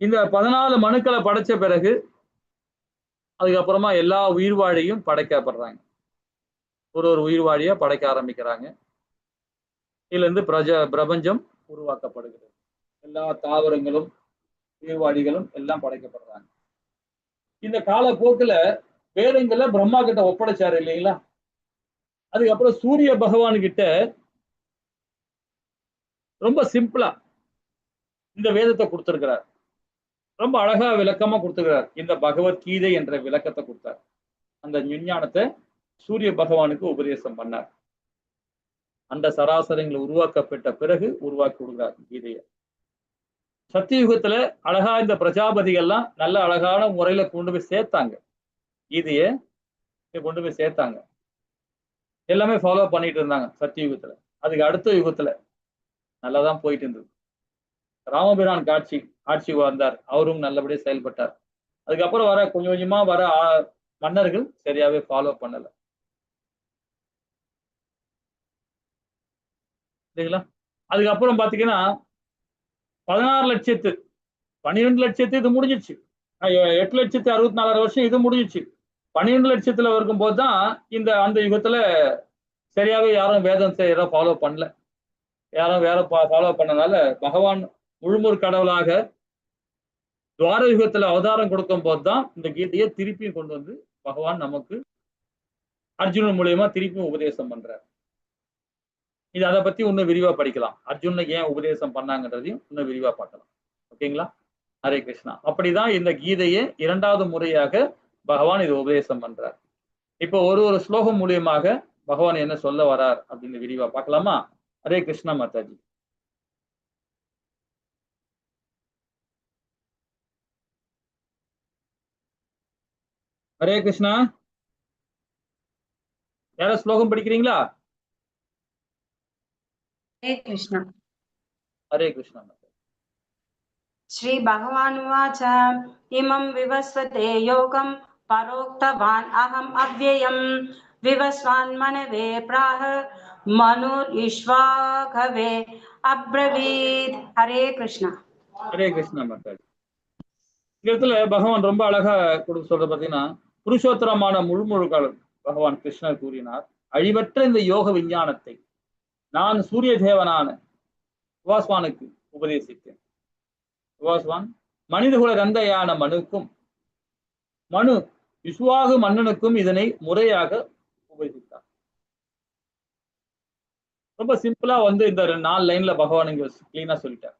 இந்த 14 மனுக்களை படைச்ச பிறகு அதுக்கப்புறமா எல்லா உயிர்வாழியும் படைக்கப்படுறாங்க. ஒரு உயிர் வாழியா படைக்க ஆரம்பிக்கிறாங்க. இதுல இருந்து பிரபஞ்சம் உருவாக்கப்படுகிறது. எல்லா தாவரங்களும் உயிர்வாழிகளும் எல்லாம் படைக்கப்படுறாங்க. இந்த காலப்போக்குல வேதங்களை பிரம்மா கிட்ட ஒப்படைச்சாரு இல்லைங்களா? அதுக்கப்புறம் சூரிய பகவான் கிட்ட ரொம்ப சிம்பிளா இந்த வேதத்தை கொடுத்திருக்கிறார். ரொம்ப அழகா விளக்கமா கொடுத்துக்கிறார். இந்த பகவத்கீதை என்ற விளக்கத்தை கொடுத்தார். அந்த விஞ்ஞானத்தை சூரிய பகவானுக்கு உபதேசம் பண்ணார். அந்த சராசரங்களை உருவாக்கப்பட்ட பிறகு உருவாக்கி கொடுக்கிறார் கீதையை. சத்தியுகத்துல அழகா இந்த பிரஜாபதிகள்லாம் நல்ல அழகான முறையில கொண்டு போய் சேர்த்தாங்க. கீதையை கொண்டு போய் சேர்த்தாங்க. எல்லாமே ஃபாலோ பண்ணிட்டு இருந்தாங்க சத்தியுகத்துல. அதுக்கு அடுத்த யுகத்துல நல்லாதான் போயிட்டு இருந்தது. ராமபிரான் ஆட்சி வந்தார். அவரும் நல்லபடியா செயல்பட்டார். அதுக்கப்புறம் வர கொஞ்சம் கொஞ்சமா வர மன்னர்கள் சரியாவே ஃபாலோ பண்ணல. சரிங்களா? அதுக்கப்புறம் பாத்தீங்கன்னா 16 லட்சத்து 12 லட்சத்து இது முடிஞ்சிச்சு. 8,64,000 வருஷம் இது முடிஞ்சிச்சு. 12 லட்சத்துல இருக்கும் போதுதான் அந்த யுகத்துல சரியாவே யாரும் வேதம் ஃபாலோ பண்ணல. யாரும் வேற ஃபாலோ பண்ணனால பகவான் முழுமுற் கடவுளாக துவார யுகத்துல அவதாரம் கொடுக்கும் போதுதான் இந்த கீதையை திருப்பியும் கொண்டு வந்து பகவான் நமக்கு அர்ஜுனன் மூலியமா திருப்பியும் உபதேசம் பண்றார். இது அதை பத்தி இன்னும் விரிவா படிக்கலாம். அர்ஜுனுக்கு ஏன் உபதேசம் பண்ணாங்கன்றதையும் இன்னும் விரிவா பார்க்கலாம். ஓகேங்களா? ஹரே கிருஷ்ணா. அப்படிதான் இந்த கீதையை 2வது முறையாக பகவான் இது உபதேசம் பண்றார். இப்போ ஒரு ஸ்லோகம் மூலியமாக பகவான் என்ன சொல்ல வரார் அப்படின்னு விரிவா பார்க்கலாமா? ஹரே கிருஷ்ணா மாதாஜி. ஹரே கிருஷ்ணா. யார ஸ்லோகம் படிக்கிறீங்களா? ஹரே கிருஷ்ணா. ஹரே கிருஷ்ணா. ஸ்ரீ பகவானுவாச்ச இமம் விவஸ்வதே யோகம் பரோக்தவான் அகம் அவ்யயம் விவஸ்வான் மனவே பிராஹ மனுர் இஷ்வாகவே அப்ரவீத். ஹரே கிருஷ்ணா. ஹரே கிருஷ்ணா மாதாஜி. இந்த இடத்துல பகவான் ரொம்ப அழகா சொல்றது பாத்தீங்கன்னா, புருஷோத்தரமான முழுமுழுக்காளர் பகவான் கிருஷ்ணர் கூறினார், அழிவற்ற இந்த யோக விஞ்ஞானத்தை நான் சூரிய தேவனான விவாஸ்வானுக்கு உபதேசித்தேன். விவாஸ்வான் மனிதகுல தந்தையான மனுக்கும் மனு விஸ்வாகு மன்னனுக்கும் இதனை முறையாக உபதேசித்தார். ரொம்ப சிம்பிளா இந்த 4 லைன்ல பகவான் இங்க கிளீனா சொல்லிட்டார்.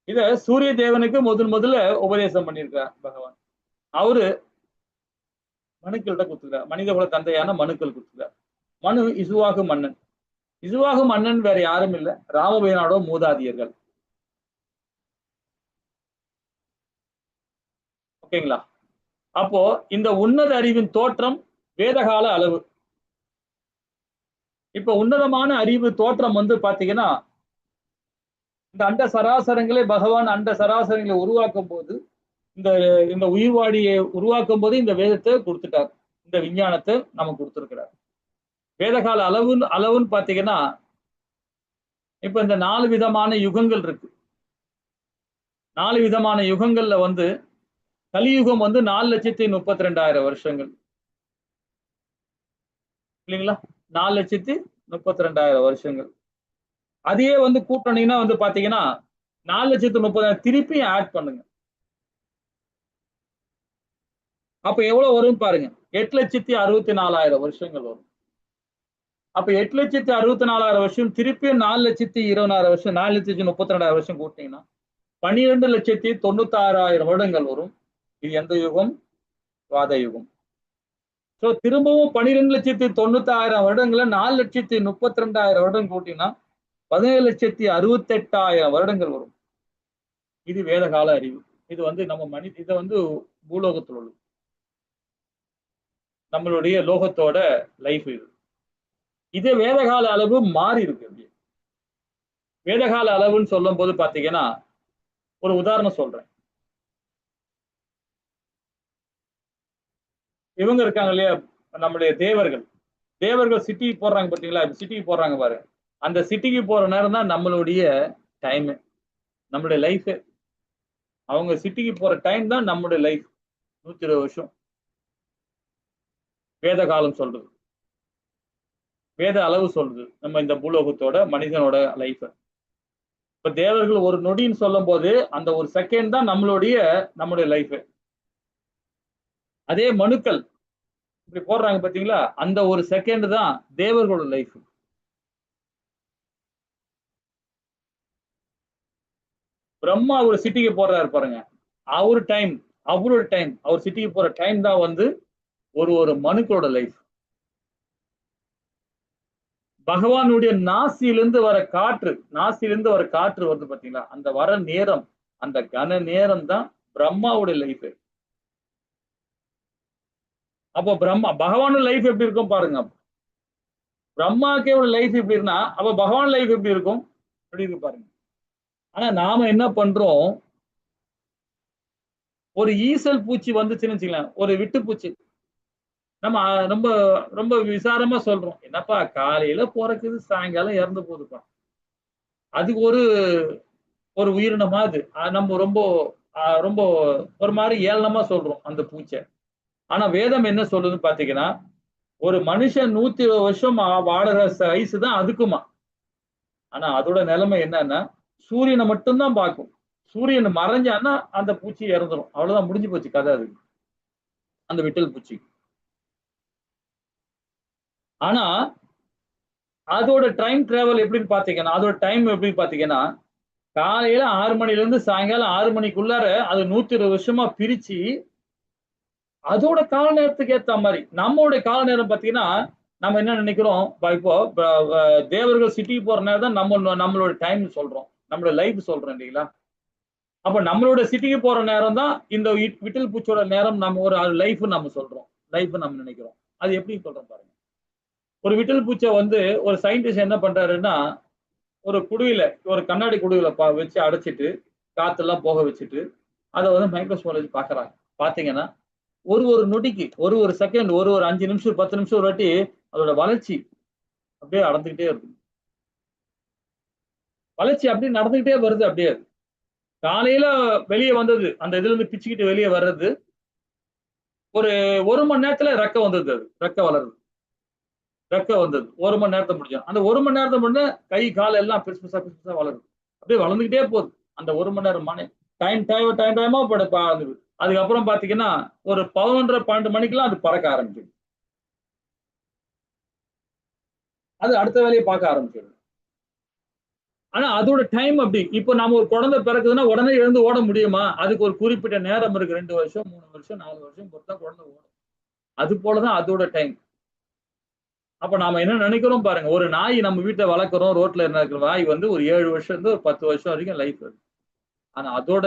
இத சூரிய தேவனுக்கு முதல்ல உபதேசம் பண்ணியிருக்கிறார் பகவான். அவரு மனுக்கள்கிட்ட கொடுத்துக்கிறார். மனிதகுல தந்தையான மனுக்கள் கொடுத்துக்கிறார். மனு இசுவாகு மன்னன். இசுவாகு மன்னன் வேற யாரும் இல்லை, ராமபிரானோட மூதாதியர்கள். ஓகேங்களா? அப்போ இந்த உன்னத அறிவின் தோற்றம் வேதகால அளவு. இப்ப உன்னதமான அறிவு தோற்றம் பாத்தீங்கன்னா, இந்த அண்ட சராசரங்களை பகவான் அண்ட சராசரங்களை உருவாக்கும் போது இந்த உயிர்வாழியை உருவாக்கும் போது இந்த வேதத்தை கொடுத்துட்டார். இந்த விஞ்ஞானத்தை நமக்கு கொடுத்திருக்கிறார். வேதகால அளவுன்னு பாத்தீங்கன்னா, இப்ப இந்த 4 விதமான யுகங்கள் இருக்கு. 4 விதமான யுகங்கள்ல வந்து கலியுகம் வந்து 4,32,000 வருஷங்கள் இல்லைங்களா? 4,32,000 வருஷங்கள். அதையே வந்து கூட்டணின்னா வந்து பாத்தீங்கன்னா 4,30,000 திருப்பி ஆட் பண்ணுங்க. அப்ப எவ்வளவு வரும் பாருங்க. 8,64,000 வருஷங்கள் வரும். அப்ப 8,64,000 வருஷம் திருப்பி 4,20,000 வருஷம் 4,32,000 வருஷம் கூட்டினீங்கன்னா 12,96,000 வருடங்கள் வரும். இது எந்த யுகம்? வாத யுகம். சோ திரும்பவும் 12,96,000 வருடங்களை 4,32,000 வருடம் கூட்டினா 17,68,000 வருடங்கள் வரும். இது வேதகால அறிவு. இது வந்து நம்ம இதை வந்து பூலோகத்தில் உள்ளது. நம்மளுடைய லோகத்தோட லைஃப் இது. இதே வேதகால அளவு மாறி இருக்கு. வேதகால அளவுன்னு சொல்லும் போது பாத்தீங்கன்னா ஒரு உதாரணம் சொல்றேன். இவங்க இருக்காங்க இல்லையா, நம்முடைய தேவர்கள் சிட்டிக்கு போடுறாங்க பாத்தீங்களா, சிட்டிக்கு போடுறாங்க பாரு. அந்த சிட்டிக்கு போற நேரம் தான் நம்மளுடைய டைம், நம்மளுடைய லைஃப். அவங்க சிட்டிக்கு போற டைம் தான் நம்மளுடைய லைஃப். 120 வருஷம் வேத காலம் சொல்றது, வேத அளவு சொல்றது நம்ம இந்த பூலோகத்தோட மனிதனோட லைஃப். இப்ப தேவர்கள் ஒரு நொடின்னு சொல்லும் போது அந்த ஒரு செகண்ட் தான் நம்மளுடைய லைஃப். அதே மனுக்கள் இப்படி போடுறாங்க பாத்தீங்களா, அந்த ஒரு செகண்ட் தான் தேவர்களோட லைஃப். பிரம்மா ஒரு சிட்டிக்கு போறாரு பாருங்க, அவரோட டைம் அவர் சிட்டிக்கு போற டைம் தான் வந்து ஒரு மனுக்களோட லைஃப். பகவானுடைய நாசியிலிருந்து வர காற்று வருது பாத்தீங்களா, அந்த வர நேரம், அந்த கன நேரம் தான் பிரம்மாவுடைய லைஃப். அப்போ பகவானோட லைஃப் எப்படி இருக்கும் பாருங்க. பிரம்மாக்கே ஒரு லைஃப் எப்படி இருந்தா அப்ப பகவான் லைஃப் எப்படி இருக்கும், எப்படி இருக்கு பாருங்க. ஆனா நாம என்ன பண்றோம், ஒரு ஈசல் பூச்சி வந்துச்சுன்னு வச்சுக்கலாம், ஒரு விட்டு பூச்சி, நம்ம ரொம்ப ரொம்ப விசாரமா சொல்றோம், என்னப்பா காலையில பிறக்குது சாயங்காலம் இறந்து போகுதுப்பா. அதுக்கு ஒரு உயிரினமா அது, நம்ம ரொம்ப ரொம்ப ஒரு மாதிரி ஏளனமா சொல்றோம் அந்த பூச்சை. ஆனா வேதம் என்ன சொல்லுதுன்னு பாத்தீங்கன்னா, ஒரு மனுஷன் 120 வருஷம் வாழற வயசு தான் அதுக்குமா. ஆனா அதோட நிலைமை என்னன்னா, சூரியனை மட்டும்தான் பார்க்கும். சூரியன் மறைஞ்சான்னா அந்த பூச்சி இறந்துடும், அவ்வளவுதான், முடிஞ்சு போச்சு கதை. அது அந்த விட்டல் பூச்சி. ஆனா அதோட டைம் டிராவல் எப்படின்னு பாத்தீங்கன்னா, காலையில 6 மணில இருந்து சாயங்காலம் 6 மணிக்குள்ளார அது 120 வருஷமா பிரிச்சு அதோட கால நேரத்துக்கு ஏத்த மாதிரி. நம்மளுடைய கால நேரம் பாத்தீங்கன்னா, நம்ம என்ன நினைக்கிறோம், இப்போ தேவர்கள் சிட்டிக்கு போற நேரம் தான் நம்மளோட டைம் சொல்றோம், நம்மளோட லைஃப் சொல்றோம் இல்லைங்களா. அப்ப நம்மளோட சிட்டிக்கு போற நேரம் தான் இந்த விட்டல் பூச்சியோட நேரம், நம்ம ஒரு லைஃப் நம்ம சொல்றோம், லைஃப் நம்ம நினைக்கிறோம். அது எப்படி சொல்றோம் பாருங்க. ஒரு விட்டல் பூச்சை வந்து ஒரு சயின்டிஸ்ட் என்ன பண்றாருன்னா, ஒரு குடுவில, ஒரு கண்ணாடி குடுவில வச்சு அடைச்சிட்டு காத்தெல்லாம் போக வச்சுட்டு அதை வந்து மைக்ரோஸ்கோப்ல வச்சு பாக்குறாங்க. பாத்தீங்கன்னா ஒரு நொடிக்கு ஒரு செகண்ட், ஒரு 5 நிமிஷம் 10 நிமிஷம் ஒரு வாட்டி அதோட வளர்ச்சி அப்படியே நடந்துகிட்டே இருக்கு. வளர்ச்சி அப்படியே நடந்துகிட்டே வருது. அப்படியே காலையில வெளியே வந்தது, அந்த இதுல இருந்து பிச்சுக்கிட்டு வெளியே வர்றது, ஒரு மணி நேரத்துல ரெக்க வந்தது, அது ரெக்க வளருது. ரெக்க வந்தது 1 மணி நேரத்தை முடிஞ்சோம். அந்த 1 மணி நேரத்தை முடிஞ்ச கை கால் எல்லாம் பெருசு பெருசா வளருது. அப்படியே வளர்ந்துகிட்டே போகுது. அந்த 1 மணி நேரம் டைமா வளருது. அதுக்கப்புறம் பாத்தீங்கன்னா ஒரு 11:30 12 மணிக்கெல்லாம் அது பறக்க ஆரம்பிச்சிடும். அது அடுத்த வேலையை பார்க்க ஆரம்பிச்சிடும். ஆனா அதோட டைம் அப்படி. இப்போ நாம ஒரு குழந்தை பிறக்குதுன்னா உடனே எழுந்து ஓட முடியுமா? அதுக்கு ஒரு குறிப்பிட்ட நேரம் இருக்கு. 2 வருஷம் 3 வருஷம் 4 வருஷம் பொறுத்தா குழந்தை ஓடும். அது போலதான் அதோட டைம். அப்ப நாம என்ன நினைக்கிறோம் பாருங்க, ஒரு நாய் நம்ம வீட்டை வளர்க்குறோம், ரோட்ல இருக்கிற நாய் வந்து ஒரு 7 வருஷம் இருந்து ஒரு 10 வருஷம் வரைக்கும் லைஃப் இருக்கு. ஆனா அதோட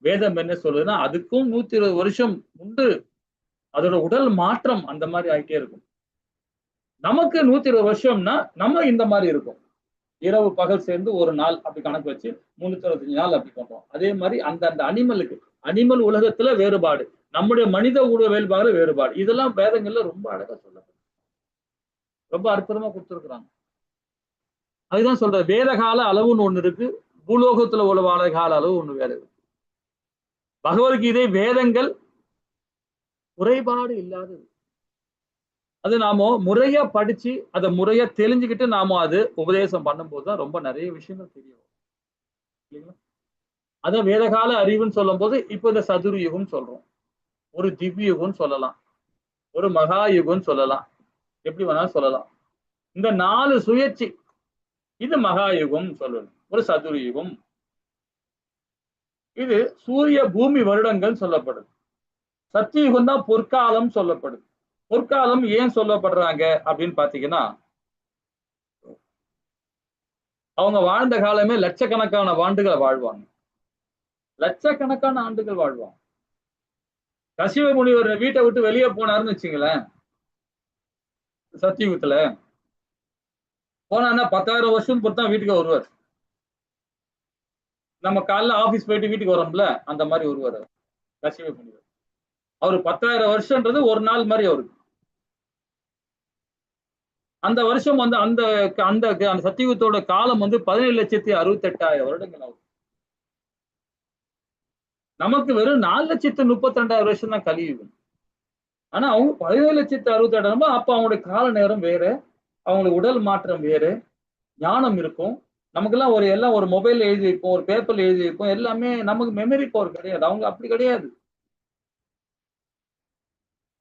வேதம் என்ன சொல்லுதுன்னா, அதுக்கும் 120 வருஷம் உண்டு. அதோட உடல் மாற்றம் அந்த மாதிரி ஆகிட்டே இருக்கும். நமக்கு 120 வருஷம்னா நம்ம இந்த மாதிரி இருக்கும். இரவு பகல் சேர்ந்து ஒரு நாள் அப்படி கணக்கு வச்சு 365 நாள் அப்படி பண்றோம். அதே மாதிரி அந்த அனிமல் உலகத்துல வேறுபாடு, நம்முடைய மனித வேறுபாடு வேறுபாடு. இதெல்லாம் வேதங்கள்ல ரொம்ப அழகா சொல்லப்படும், ரொம்ப அற்புதமா கொடுத்துருக்குறாங்க. அதுதான் சொல்ற, வேத கால அளவுன்னு ஒண்ணு இருக்கு, பூலோகத்துல உள்ள கால அளவு ஒண்ணு வேற இருக்கு. பகவத்கீதை வேதங்கள் குறைபாடு இல்லாதது. அது நாம முறையா படிச்சு அதை முறையா தெரிஞ்சுக்கிட்டு நாம அது உபதேசம் பண்ணும்போது தான் ரொம்ப நிறைய விஷயங்கள் தெரியும் இல்லைங்களா? அத வேதகால அறிவுன்னு சொல்லும் போது இப்ப இந்த சதுர் யுகம் சொல்றோம், ஒரு திவ்ய யுகம் சொல்லலாம், ஒரு மகா யுகம் சொல்லலாம், எப்படி வேணாலும் சொல்லலாம். இந்த 4 சுயற்சி இது மகா யுகம் சொல்லணும், ஒரு சதுர் யுகம். இது சூரிய பூமி வருடங்கள் சொல்லப்படுது. சத்தியுகம் தான் பொற்காலம் சொல்லப்படுது. பொற்காலம் ஏன் சொல்லப்படுறாங்க அப்படின்னு பாத்தீங்கன்னா, அவங்க வாழ்ந்த காலமே லட்சக்கணக்கான ஆண்டுகளை வாழ்வாங்க, லட்சக்கணக்கான ஆண்டுகள் வாழ்வாங்க. கசிவ முனிவர் வீட்டை விட்டு வெளியே போனாருன்னு வச்சுங்களேன், சத்தியுகத்துல போனா 10,000 வருஷம் பொறுத்து தான் வீட்டுக்கு வருவார். நம்ம காலைல ஆபீஸ் போயிட்டு வீட்டுக்கு வரோம்ல, அந்த மாதிரி வருவார் கசிவ முனிவர். அவரு 10,000 வருஷம்ன்றது ஒரு நாள் மாதிரி அவருக்கு. அந்த வருஷம் வந்து அந்த அந்த சத்தியுகத்தோட காலம் வந்து 17,68,000 வருடங்கள் ஆகும். நமக்கு வெறும் 4,32,200 வருஷம் தான் கலியுகம். ஆனா அவங்க 17,68,000, அப்ப அவங்களுடைய கால நேரம் வேற, அவங்களுக்கு உடல் மாற்றம் வேறு, ஞானம் இருக்கும். நமக்கெல்லாம் எல்லாம் ஒரு மொபைல்ல எழுதி வைப்போம், ஒரு பேப்பர்ல எழுதி வைப்போம், எல்லாமே நமக்கு மெமரி பவர் கிடையாது. அவங்க அப்படி கிடையாது.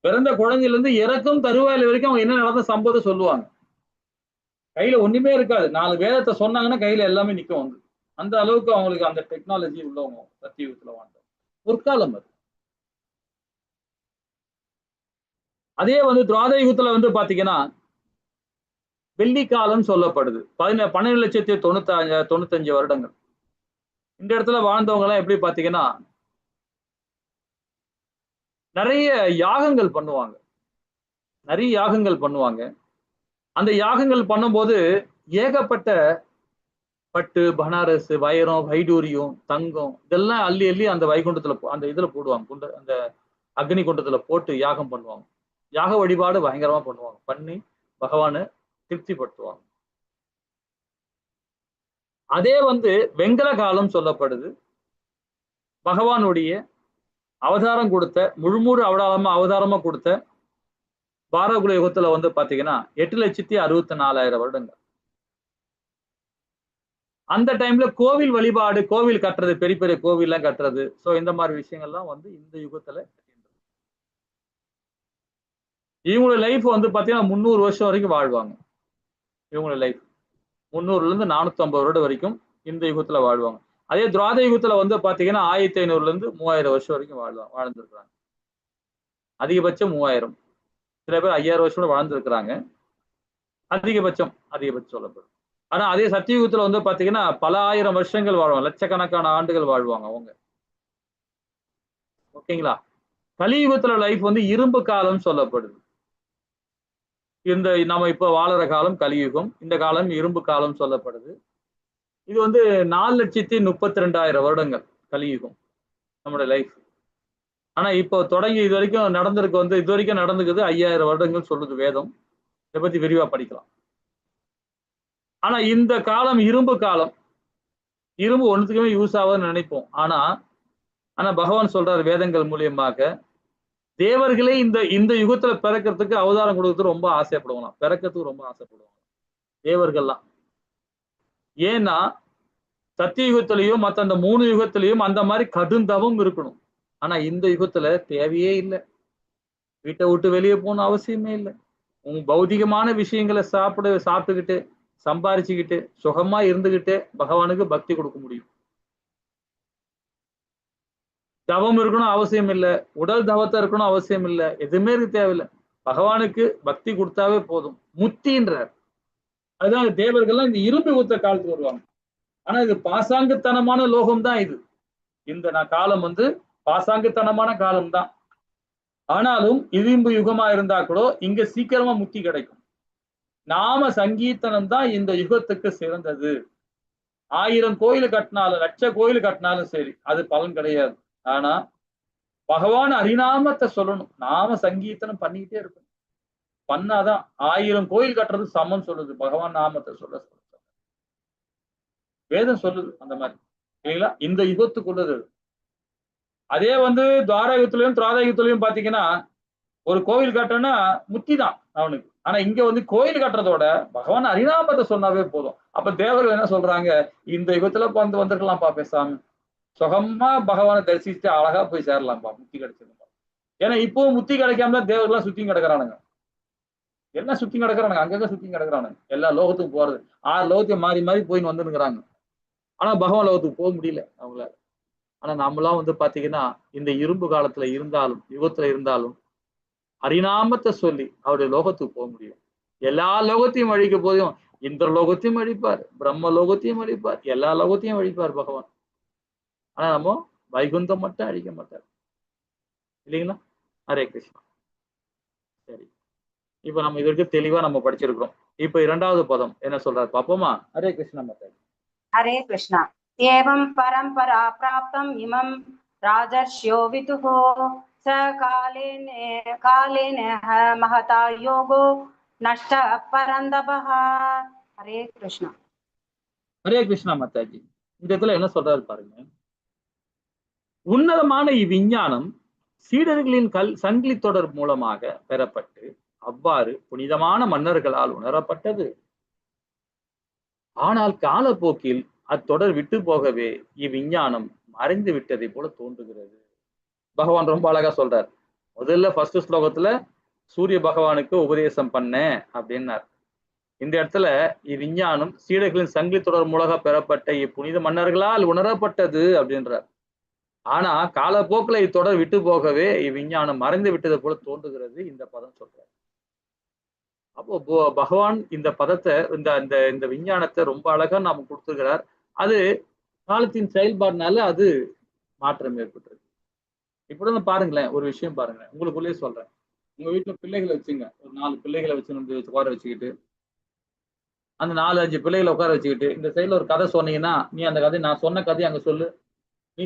பிறந்த குழந்தையில இருந்து இறக்கும் தருவாயில வரைக்கும் அவங்க என்ன நடந்த சம்பவத்தை சொல்லுவாங்க. கையில ஒண்ணுமே இருக்காது, 4 வேதத்தை சொன்னாங்கன்னா கையில எல்லாமே நிக்கும் வந்து. அந்த அளவுக்கு அவங்களுக்கு அந்த டெக்னாலஜி உள்ளவங்க சத்தியுகத்துல வாழ்ந்தோம். பொற்காலம் அது. அதே வந்து துவாதர யுகத்துல வந்து பாத்தீங்கன்னா வெள்ளி காலம் சொல்லப்படுது. 12,95,000 வருடங்கள். இந்த இடத்துல வாழ்ந்தவங்க எல்லாம் எப்படி பாத்தீங்கன்னா நிறைய யாகங்கள் பண்ணுவாங்க, நிறைய யாகங்கள் பண்ணுவாங்க. அந்த யாகங்கள் பண்ணும்போது ஏகப்பட்ட பட்டு, பனாரஸ், வைரம், வைடூரியம், தங்கம் இதெல்லாம் அள்ளி அள்ளி அந்த வைகுண்டத்துல அந்த இதுல போடுவாங்க, அந்த அக்னி குண்டத்துல போட்டு யாகம் பண்ணுவாங்க. யாக வழிபாடு பயங்கரமா பண்ணுவாங்க, பண்ணி பகவானை திருப்திப்படுத்துவாங்க. அதே வந்து வெங்கல காலம் சொல்லப்படுது. பகவானுடைய அவதாரம் கொடுத்த முழுமுழு அவதாரமா கொடுத்த பாரகுல யுகத்துல வந்து பாத்தீங்கன்னா 8,64,000 வருடங்கள். அந்த டைம்ல கோவில் வழிபாடு, கோவில் கட்டுறது, பெரிய பெரிய கோவில் எல்லாம் கட்டுறது, சோ இந்த மாதிரி விஷயங்கள்லாம் வந்து இந்த யுகத்துல இவங்களோட லைஃப் வந்து பாத்தீங்கன்னா 300 வருஷம் வரைக்கும் வாழ்வாங்க. இவங்களோட லைஃப் 300ல இருந்து 450 வருடம் வரைக்கும் இந்த யுகத்துல வாழ்வாங்க. அதே துவாத யுகத்துல வந்து பாத்தீங்கன்னா 1500ல இருந்து 3000 வருஷம் வரைக்கும் வாழ்ந்திருக்கிறாங்க. அதிகபட்சம் 3000, சில பேர் 5000 வருஷம் வாழ்ந்திருக்கிறாங்க. அதிகபட்சம் சொல்லப்படும். ஆனா அதே சத்தியுகத்துல வந்து பாத்தீங்கன்னா பல ஆயிரம் வருஷங்கள் வாழ்வாங்க, லட்சக்கணக்கான ஆண்டுகள் வாழ்வாங்க அவங்க. ஓகேங்களா? கலியுகத்துல லைஃப் வந்து இரும்பு காலம் சொல்லப்படுது. இந்த நம்ம இப்ப வாழற காலம் கலியுகம், இந்த காலம் இரும்பு காலம் சொல்லப்படுது. இது வந்து 4,32,000 வருடங்கள் கலியுகம் நம்மளோட லைஃப். ஆனா இப்போ தொடங்கி இது வரைக்கும் நடந்திருக்கு வந்து இது வரைக்கும் நடந்துக்குது 5,000 வருடங்கள் சொல்லுது வேதம். இதை பத்தி விரிவா படிக்கலாம். ஆனா இந்த காலம் இரும்பு காலம். இரும்பு ஒன்றுத்துக்குமே யூஸ் ஆகுதுன்னு நினைப்போம். ஆனா பகவான் சொல்றாரு வேதங்கள் மூலியமாக, தேவர்களே இந்த யுகத்துல பிறக்கிறதுக்கு அவதாரம் கொடுக்கறதுக்கு ரொம்ப ஆசைப்படுவாங்க, பிறக்கிறதுக்கு ரொம்ப ஆசைப்படுவாங்க தேவர்கள்லாம். ஏன்னா சத்தியுகத்திலையும் மற்ற அந்த 3 யுகத்திலையும் அந்த மாதிரி கடுந்தவம் இருக்கணும். ஆனா இந்த யுகத்துல தேவையே இல்லை. வீட்டை விட்டு வெளியே போகணும் அவசியமே இல்லை. உங்க பௌதிகமான விஷயங்களை சாப்பிட்டுக்கிட்டு சம்பாரிச்சுக்கிட்டு சுகமா இருந்துகிட்டு பகவானுக்கு பக்தி கொடுக்க முடியும். தவம் இருக்கணும் அவசியம் இல்லை, உடல் தவத்தை இருக்கணும் அவசியம் இல்லை, எதுவுமே இருக்கு தேவையில்லை. பகவானுக்கு பக்தி கொடுத்தாவே போதும், முத்தின்றார். அதுதான் தேவர்கள்லாம் இந்த இரும்பு யுகத்த காலத்துக்கு வருவாங்க. ஆனா இது பாசாங்குத்தனமான லோகம் தான் இது. இந்த காலம் வந்து பாசாங்குத்தனமான காலம் தான். ஆனாலும் இரும்பு யுகமா இருந்தா கூட இங்க சீக்கிரமா முக்தி கிடைக்கும். நாம சங்கீர்த்தனம் தான் இந்த யுகத்துக்கு சிறந்தது. 1000 கோயில் கட்டினாலும் 1,00,000 கோயில் கட்டினாலும் சரி, அது பலன் கிடையாது. ஆனா பகவான் ஹரிநாமத்தை சொல்லணும், நாம சங்கீர்த்தனம் பண்ணிக்கிட்டே இருக்கணும். பண்ணாதான் 1000 கோயில் கட்டுறது சமம் சொல்லுது, பகவான் நாமத்தை சொல்ல வேதம் சொல்லுது அந்த மாதிரி. இல்லைங்களா? இந்த யுகத்துக்குள்ளது. அதே வந்து துவாரகத்துலயும் திராதகத்துலயும் பாத்தீங்கன்னா ஒரு கோவில் கட்டணும்னா முத்தி தான் அவனுக்கு. ஆனா இங்க வந்து கோயில் கட்டுறதோட பகவான் ஹரிநாமத்தை சொன்னாவே போதும். அப்ப தேவர்கள் என்ன சொல்றாங்க, இந்த யுகத்துல வந்திருக்கலாம்ப்பா பேசாம, சுகமா பகவானை தரிசிச்சுட்டு அழகா போய் சேரலாம்ப்பா, முத்தி கிடைச்சிருப்பா. ஏன்னா இப்பவும் முத்தி கிடைக்காம தான் தேவர்கள்லாம் சுத்தி கிடக்குறானுங்க. எல்லாம் சுத்தி கிடக்குறானுங்க, அங்கங்க சுத்தி கிடக்குறானுங்க. எல்லா லோகத்துக்கும் போறது 6 லோகத்தையும் மாறி மாறி போயின்னு வந்துருக்கிறாங்க. ஆனா பகவான் லோகத்துக்கு போக முடியல அவங்களால. ஆனா நம்மளாம் வந்து பாத்தீங்கன்னா இந்த இரும்பு காலத்துல இருந்தாலும் யுகத்துல இருந்தாலும் ஹரிநாமத்தை சொல்லி அவருடைய லோகத்துக்கு போக முடியும். எல்லா லோகத்தையும் அழிக்க போதும், இந்திர லோகத்தையும் அழிப்பார், பிரம்ம லோகத்தையும் அழிப்பார், எல்லா லோகத்தையும் அழிப்பார் பகவான். ஆனா நம்ம வைகுந்தம் மட்டும் அழிக்க மாட்டார், இல்லைங்களா? ஹரே கிருஷ்ணா. சரி, இப்ப நம்ம இதற்கு தெளிவா நம்ம படிச்சிருக்கிறோம். இப்ப 2வது பதம் என்ன சொல்றாரு பாப்போமா? ஹரே கிருஷ்ணா மாதாஜி. हरे कृष्णा। एवं परंपरा प्राप्तम इमं राजर्ष्यो विदुः स कालेन महता योगो नष्ट परंदपः। हरे कृष्णा। ஹரே கிருஷ்ணா மாதாஜி. இந்த இடத்துல என்ன சொல்றாரு பாருங்க. உன்னதமான இவ்விஞ்ஞானம் சீடர்களின் சங்கிலி தொடர் மூலமாக பெறப்பட்டு அவ்வாறு புனிதமான மன்னர்களால் உணரப்பட்டது. ஆனால் காலப்போக்கில் அத்தொடர் விட்டு போகவே இவ்விஞ்ஞானம் மறைந்து விட்டதை போல தோன்றுகிறது. பகவான் ரொம்ப அழகா சொல்றார். முதல்ல ஃபர்ஸ்ட் ஸ்லோகத்துல சூரிய பகவானுக்கு உபதேசம் பண்ண அப்படின்னார். இந்த இடத்துல இவ்விஞ்ஞானம் சீடர்களின் சங்கிலி தொடர் மூலமாக பெறப்பட்ட இப்புனித மன்னர்களால் உணரப்பட்டது அப்படின்றார். ஆனா காலப்போக்கில் இத்தொடர் விட்டு போகவே இவ்விஞ்ஞானம் மறைந்து விட்டதை போல தோன்றுகிறது இந்த பதம் சொல்றார். அப்போ பகவான் இந்த பதத்தை இந்த விஞ்ஞானத்தை ரொம்ப அழகா நாம கொடுத்துருக்கிறார். அது காலத்தின் செயல்பாடுனால அது மாற்றம் ஏற்பட்டிருக்கு. இப்படி பாருங்களேன், ஒரு விஷயம் பாருங்களேன், உங்களுக்குள்ளேயே சொல்றேன். உங்க வீட்டுல பிள்ளைகளை வச்சுங்க, ஒரு 4 பிள்ளைகளை வச்சு உட்கார வச்சுக்கிட்டு, அந்த 4-5 பிள்ளைகளை உட்கார வச்சுக்கிட்டு இந்த சைட்ல ஒரு கதை சொன்னீங்கன்னா, நீ அந்த கதை, நான் சொன்ன கதையை அங்க சொல்லு. நீ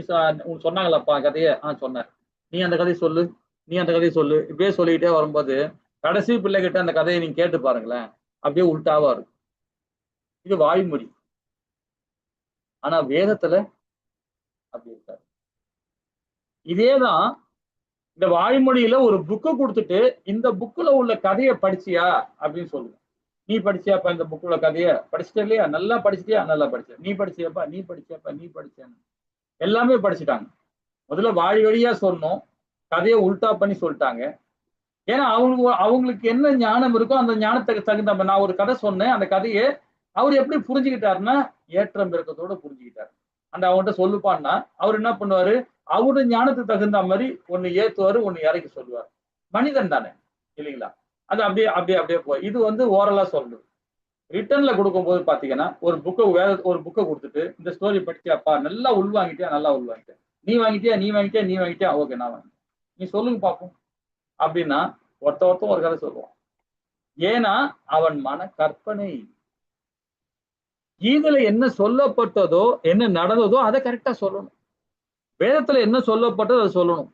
சொன்னாங்களப்பா கதையை, சொன்ன, நீ அந்த கதையை சொல்லு, நீ அந்த கதையை சொல்லு, இப்படியே சொல்லிக்கிட்டே வரும்போது கடைசி பிள்ளைகிட்ட அந்த கதையை நீங்க கேட்டு பாருங்களேன், அப்படியே உள்டாவா இருக்கும். இது வாய்மொழி. ஆனா வேதத்துல அப்படி இருக்காது. இதேதான் இந்த வாய்மொழியில ஒரு புக்கை கொடுத்துட்டு இந்த புக்குல உள்ள கதையை படிச்சியா அப்படின்னு சொல்லுங்க. நீ படிச்சியாப்பா இந்த புக்குல கதையை? படிச்சுட்ட இல்லையா? நல்லா படிச்சிட்டியா? நல்லா படிச்ச. நீ படிச்சியாப்பா? நீ படிச்சியாப்பா? நீ படிச்சேன்னு எல்லாமே படிச்சுட்டாங்க. முதல்ல வாய் வழியா சொன்னோம், கதையை உல்டா பண்ணி சொல்லிட்டாங்க. ஏன்னா அவங்களுக்கு என்ன ஞானம் இருக்கோ அந்த ஞானத்துக்கு தகுந்த, நான் ஒரு கதை சொன்னேன், அந்த கதையை அவர் எப்படி புரிஞ்சுக்கிட்டாருன்னா ஏற்றம் இறக்கத்தோட புரிஞ்சுக்கிட்டாரு. அந்த அவன்கிட்ட சொல்லுப்பான்னா அவர் என்ன பண்ணுவாரு, அவருடைய ஞானத்துக்கு தகுந்த மாதிரி ஒண்ணு ஏத்துவாரு, ஒண்ணு இறக்கி சொல்லுவார். மனிதன் தானே, இல்லைங்களா? அது அப்படியே அப்படியே அப்படியே போய் இது வந்து ஓரலா சொல்றது. ரிட்டர்ன்ல கொடுக்கும்போது பாத்தீங்கன்னா ஒரு புக்கை கொடுத்துட்டு இந்த ஸ்டோரி படிச்சியாப்பா, நல்லா உள்வாங்கிட்டியா? நல்லா உள்வாங்கிட்டேன். நீ வாங்கிட்டியா? நீ வாங்கிட்டியா? நீ வாங்கிட்டியா? ஓகே, நான் வாங்கிட்டேன். நீ சொல்லுங்க பார்ப்போம் அப்படின்னா ஒருத்தன் ஒரு கதை சொல்லுவான். ஏன்னா அவன் மன கற்பனை. கீதையில என்ன சொல்லப்பட்டதோ, என்ன நடந்ததோ அதை கரெக்டா சொல்லணும். வேதத்துல என்ன சொல்லப்பட்டதோ அதை சொல்லணும்.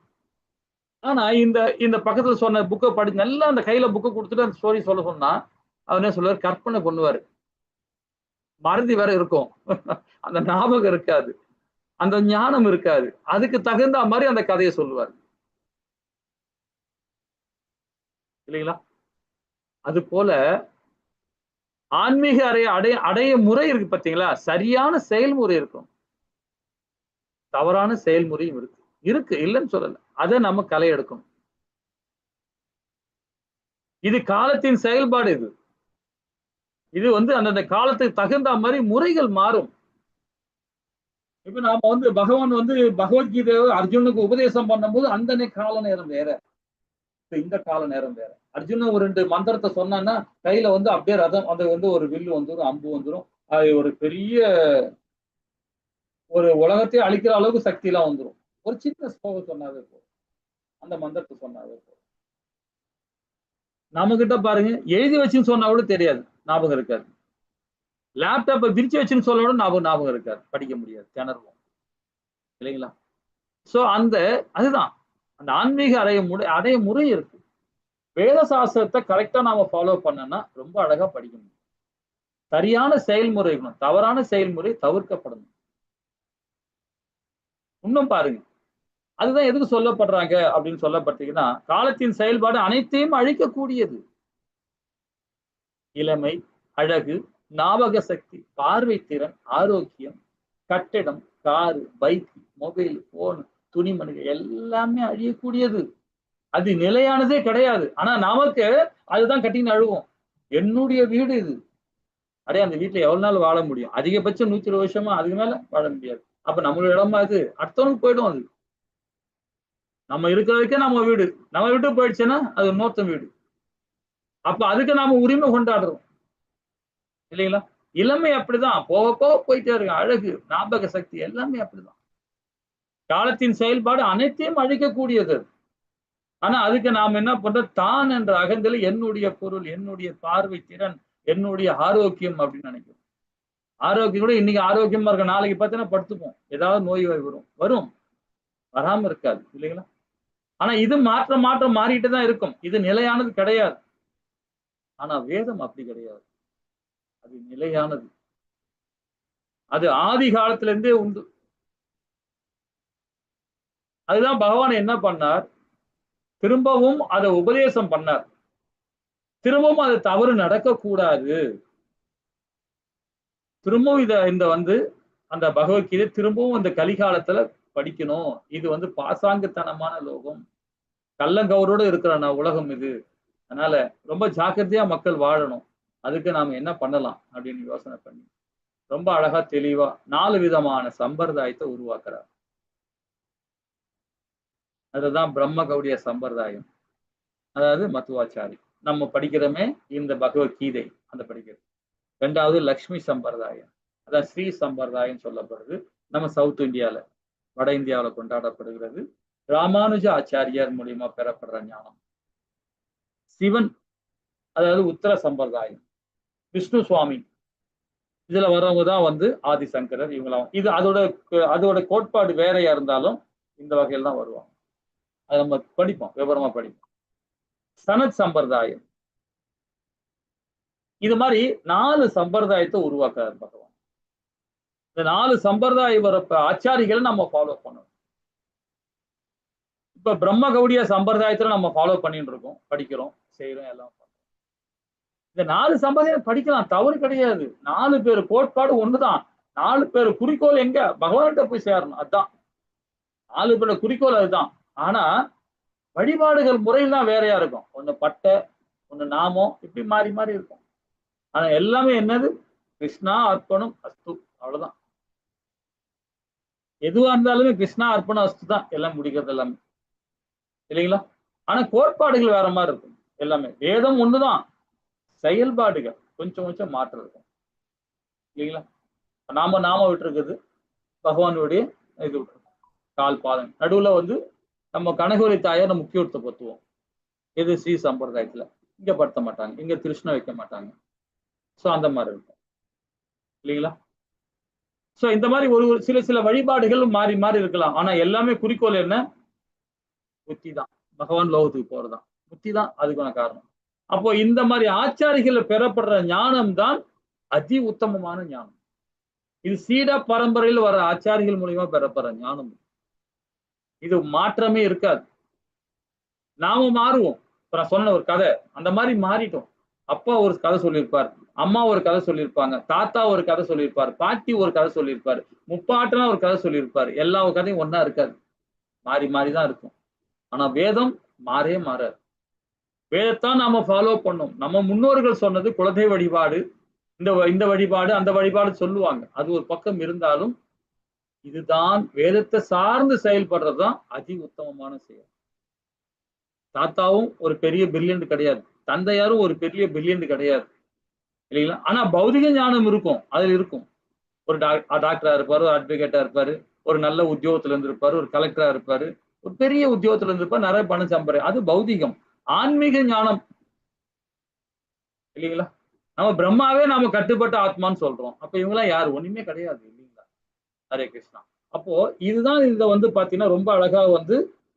ஆனா இந்த இந்த பக்கத்துல சொன்ன புக்கை படி நல்லா அந்த கையில புக்கை கொடுத்துட்டு அந்த ஸ்டோரி சொல்ல சொன்னா அவர் என்ன சொல்லுவாரு, கற்பனை பண்ணுவாரு. மறதி வேற இருக்கும், அந்த ஞாபகம் இருக்காது, அந்த ஞானம் இருக்காது. அதுக்கு தகுந்த மாதிரி அந்த கதையை சொல்லுவார், இல்லைங்களா? அது போல ஆன்மீக அடைய முறை இருக்கு பாத்தீங்களா? சரியான செயல்முறை இருக்கும், தவறான செயல்முறையும் இருக்கு. இருக்கு, இல்லைன்னு சொல்லல. அதை நம்ம களை எடுக்கணும். இது காலத்தின் செயல்பாடு. இது வந்து அந்தந்த காலத்துக்கு தகுந்த மாதிரி முறைகள் மாறும். இப்ப நாம வந்து பகவான் வந்து பகவத்கீதை அர்ஜுனுக்கு உபதேசம் பண்ணும்போது அந்த கால நேரம் வேற, இந்த கால நேரம் வேற. அர்ஜுனன் ஒரு 2 மந்திரத்தை சொன்னான்னா கையில வந்து அப்படியே ரதம், அது வந்து ஒரு வில்லு வந்துடும், அம்பு வந்துடும், அது ஒரு பெரிய ஒரு உலகத்தையே அழிக்கிற அளவுக்கு சக்தி எல்லாம் வந்துடும். ஒரு சின்ன ஸ்லோகம் சொன்னாவே போதும், அந்த மந்திரத்தை சொன்னாவே போதும். நம்ம கிட்ட பாருங்க, எழுதி வச்சுன்னு சொன்னா கூட தெரியாது, ஞாபகம் இருக்காது. லேப்டாப்பை விரிச்சு வச்சுன்னு சொல்ல கூட ஞாபகம் இருக்காது, படிக்க முடியாது, திணறுவோம், இல்லைங்களா? சோ அதுதான் அந்த ஆன்மீக அடைய முறை இருக்கு. வேத சாஸ்திரத்தை கரெக்டா நாம ஃபாலோ பண்ணனா ரொம்ப அழகா படிக்க முடியும். சரியான செயல்முறை இருக்கணும், தவறான செயல்முறை தவிர்க்கப்படணும். இன்னும் பாருங்க, அதுதான் எதுக்கு சொல்லப்படுறாங்க அப்படின்னு சொல்லப்பட்டீங்கன்னா, காலத்தின் செயல்பாடு அனைத்தையும் அழிக்கக்கூடியது. இளமை, அழகு, ஞாபக சக்தி, பார்வை திறன், ஆரோக்கியம், கட்டிடம், காரு, பைக், மொபைல், போன், துணிமணிகள் எல்லாமே அழியக்கூடியது. அது நிலையானதே கிடையாது. ஆனா நமக்கு அதுதான் கட்டின்னு அழுவோம். என்னுடைய வீடு இது. அடே அந்த வீட்டுல எவ்வளவு நாள் வாழ முடியும்? அதிகபட்சம் 120 வருஷமா, அதுக்கு மேல வாழ முடியாது. அப்ப நம்மளோட இடமா அது? அடுத்தவனுக்கு போயிடும் அது. நம்ம இருக்கிற வரைக்கும் நம்ம வீடு. நம்ம விட்டு போயிடுச்சுன்னா அது இன்னொருத்தன் வீடு. அப்ப அதுக்கு நாம உரிமை கொண்டாடுறோம் இல்லைங்களா? இளமை அப்படிதான். போக போக போயிட்டே இருக்கு. அழகு, ஞாபக சக்தி எல்லாமே அப்படிதான். காலத்தின் செயல்பாடு அனைத்தையும் அழிக்கக்கூடியது. ஆனா அதுக்கு நாம என்ன பண்றோம்? தான் என்ற அகந்தில என்னுடைய பொருள், என்னுடைய பார்வை திறன், என்னுடைய ஆரோக்கியம் அப்படின்னு நினைக்கிறோம். ஆரோக்கியம் கூட இன்னைக்கு ஆரோக்கியமா இருக்க, நாளைக்கு பார்த்தீங்கன்னா படுத்துப்போம். ஏதாவது நோய் வரும் வரும், வராம இருக்காது இல்லைங்களா? ஆனா இது மாற்றம் மாறிட்டு தான் இருக்கும். இது நிலையானது கிடையாது. ஆனா வேதம் அப்படி கிடையாது. அது நிலையானது. அது ஆதி காலத்துல இருந்தே உண்டு. அதுதான் பகவான் என்ன பண்ணார்? திரும்பவும் அதை உபதேசம் பண்ணார். திரும்பவும் அது தவறு நடக்கக்கூடாது. திரும்பவும் இந்த அந்த பகவத்கீதை திரும்பவும் இந்த கலிகாலத்துல படிக்கணும். இது பாசாங்குத்தனமான லோகம், கள்ளங்கவரோட இருக்கிற உலகம் இது. அதனால ரொம்ப ஜாக்கிரதையா மக்கள் வாழணும். அதுக்கு நாம என்ன பண்ணலாம் அப்படின்னு யோசனை பண்ணி ரொம்ப அழகா தெளிவா 4 விதமான சம்பிரதாயத்தை உருவாக்குறார். அதுதான் பிரம்ம கௌடிய சம்பிரதாயம். அதாவது மத்துவாச்சாரி நம்ம படிக்கிறோமே இந்த பகவத்கீதை அந்த படிக்கிறது. 2வது லக்ஷ்மி சம்பிரதாயம், அதான் ஸ்ரீ சம்பிரதாயம் சொல்லப்படுது. நம்ம சவுத் இந்தியால, வட இந்தியாவில கொண்டாடப்படுகிறது. ராமானுஜ ஆச்சாரியார் மூலியமா பெறப்படுற ஞானம். சிவன், அதாவது உத்தர சம்பிரதாயம், விஷ்ணு சுவாமி, இதுல வர்றவங்க தான் ஆதிசங்கரர். இவங்களாம் இது அதோட கோட்பாடு வேறையா இருந்தாலும் இந்த வகையில் தான் வருவாங்க. அதை நம்ம படிப்போம், விவரமா படிப்போம். சனத் சம்பிரதாயம், இது மாதிரி 4 சம்பிரதாயத்தை உருவாக்குறார் பகவான். இந்த 4 சம்பிரதாயம் வரப்ப ஆச்சாரிகளை நம்ம ஃபாலோ பண்ணணும். இப்ப பிரம்ம கௌடிய சம்பிரதாயத்துல நம்ம ஃபாலோ பண்ணிட்டு இருக்கோம், படிக்கிறோம், செய்யறோம், எல்லாம் பண்றோம். இந்த 4 சம்பிரதாயம் படிக்கலாம், தவறு கிடையாது. 4 பேர் கோட்பாடு ஒண்ணுதான். 4 பேர் குறிக்கோள் எங்க? பகவான்கிட்ட போய் சேரணும். அதுதான் 4 பேரோட குறிக்கோள், அதுதான். ஆனா வழிபாடுகள் முறையில் தான் வேறையா இருக்கும். ஒண்ணு பட்டை, ஒண்ணு நாமம், இப்படி மாறி மாறி இருக்கும். ஆனா எல்லாமே என்னது? கிருஷ்ணா அர்ப்பணம் அஸ்து, அவ்வளவுதான். எதுவா இருந்தாலுமே கிருஷ்ணா அர்ப்பணம் அஸ்து தான் எல்லாம் முடிக்கிறது எல்லாமே இல்லைங்களா? ஆனா கோட்பாடுகள் வேற மாதிரி இருக்கும். எல்லாமே வேதம் ஒண்ணுதான், செயல்பாடுகள் கொஞ்சம் கொஞ்சம் மாற்றம் இருக்கும் இல்லைங்களா? நாம விட்டு இருக்குது பகவானுடைய இது விட்டுருக்கோம். கால் பாதம் நடுவுல நம்ம கனகவரி தாயார் முக்கியத்துவத்தை பத்துவோம். எது? ஸ்ரீ சம்பிரதாயத்துல இங்க படுத்த மாட்டாங்க, இங்க கிருஷ்ண வைக்க மாட்டாங்க. சோ அந்த மாதிரி இருக்கும் இல்லைங்களா? சோ இந்த மாதிரி ஒரு சில வழிபாடுகள் மாறி மாறி இருக்கலாம். ஆனா எல்லாமே குறிக்கோள் என்ன? புத்தி தான். பகவான் லோகத்துக்கு போறதுதான், புத்தி தான் அதுக்கான காரணம். அப்போ இந்த மாதிரி ஆச்சாரிகள் பெறப்படுற ஞானம் தான் அதி உத்தமமான ஞானம். இது சீட பரம்பரையில் வர ஆச்சாரிகள் மூலியமா பெறப்படுற ஞானம். இது மாற்றமே இருக்காது. நாம மாறுவோம். இப்ப நான் சொன்ன ஒரு கதை அந்த மாதிரி மாறிட்டோம். அப்பா ஒரு கதை சொல்லியிருப்பார், அம்மா ஒரு கதை சொல்லியிருப்பாங்க, தாத்தா ஒரு கதை சொல்லியிருப்பார், பாட்டி ஒரு கதை சொல்லியிருப்பாரு, முப்பாட்டனா ஒரு கதை சொல்லியிருப்பாரு. எல்லா கதையும் ஒன்னா இருக்காது, மாறி மாறிதான் இருக்கும். ஆனா வேதம் மாறே மாறாது. வேதத்தான் நாம ஃபாலோ பண்ணோம். நம்ம முன்னோர்கள் சொன்னது குலதெய்வ வழிபாடு, இந்த வழிபாடு அந்த வழிபாடு சொல்லுவாங்க. அது ஒரு பக்கம் இருந்தாலும் இதுதான் வேதத்தை சார்ந்து செயல்படுறதுதான் அதி உத்தமமான செயல். தாத்தாவும் ஒரு பெரிய பிரில்லியன்ட் கிடையாது, தந்தையாரும் ஒரு பெரிய பிரில்லியன்ட் கிடையாது இல்லைங்களா? ஆனா பௌதிக ஞானம் இருக்கும், அதுல இருக்கும். ஒரு டாக்டரா இருப்பாரு, ஒரு அட்வொகேட்டா இருப்பாரு, ஒரு நல்ல உத்தியோகத்துல இருந்திருப்பாரு, ஒரு கலெக்டரா இருப்பாரு, ஒரு பெரிய உத்தியோகத்துல இருந்திருப்பாரு, நிறைய பணம் சம்பாதிப்பாரு. அது பௌதிகம். ஆன்மீக ஞானம் இல்லைங்களா? நம்ம பிரம்மாவே நாம கட்டுப்பட்ட ஆத்மான்னு சொல்றோம். அப்ப இவங்கெல்லாம் யாரு? ஒண்ணுமே கிடையாது இல்லைங்களா? ஹரே கிருஷ்ணா. அப்போ இதுதான் இத பாத்தீங்கன்னா ரொம்ப அழகா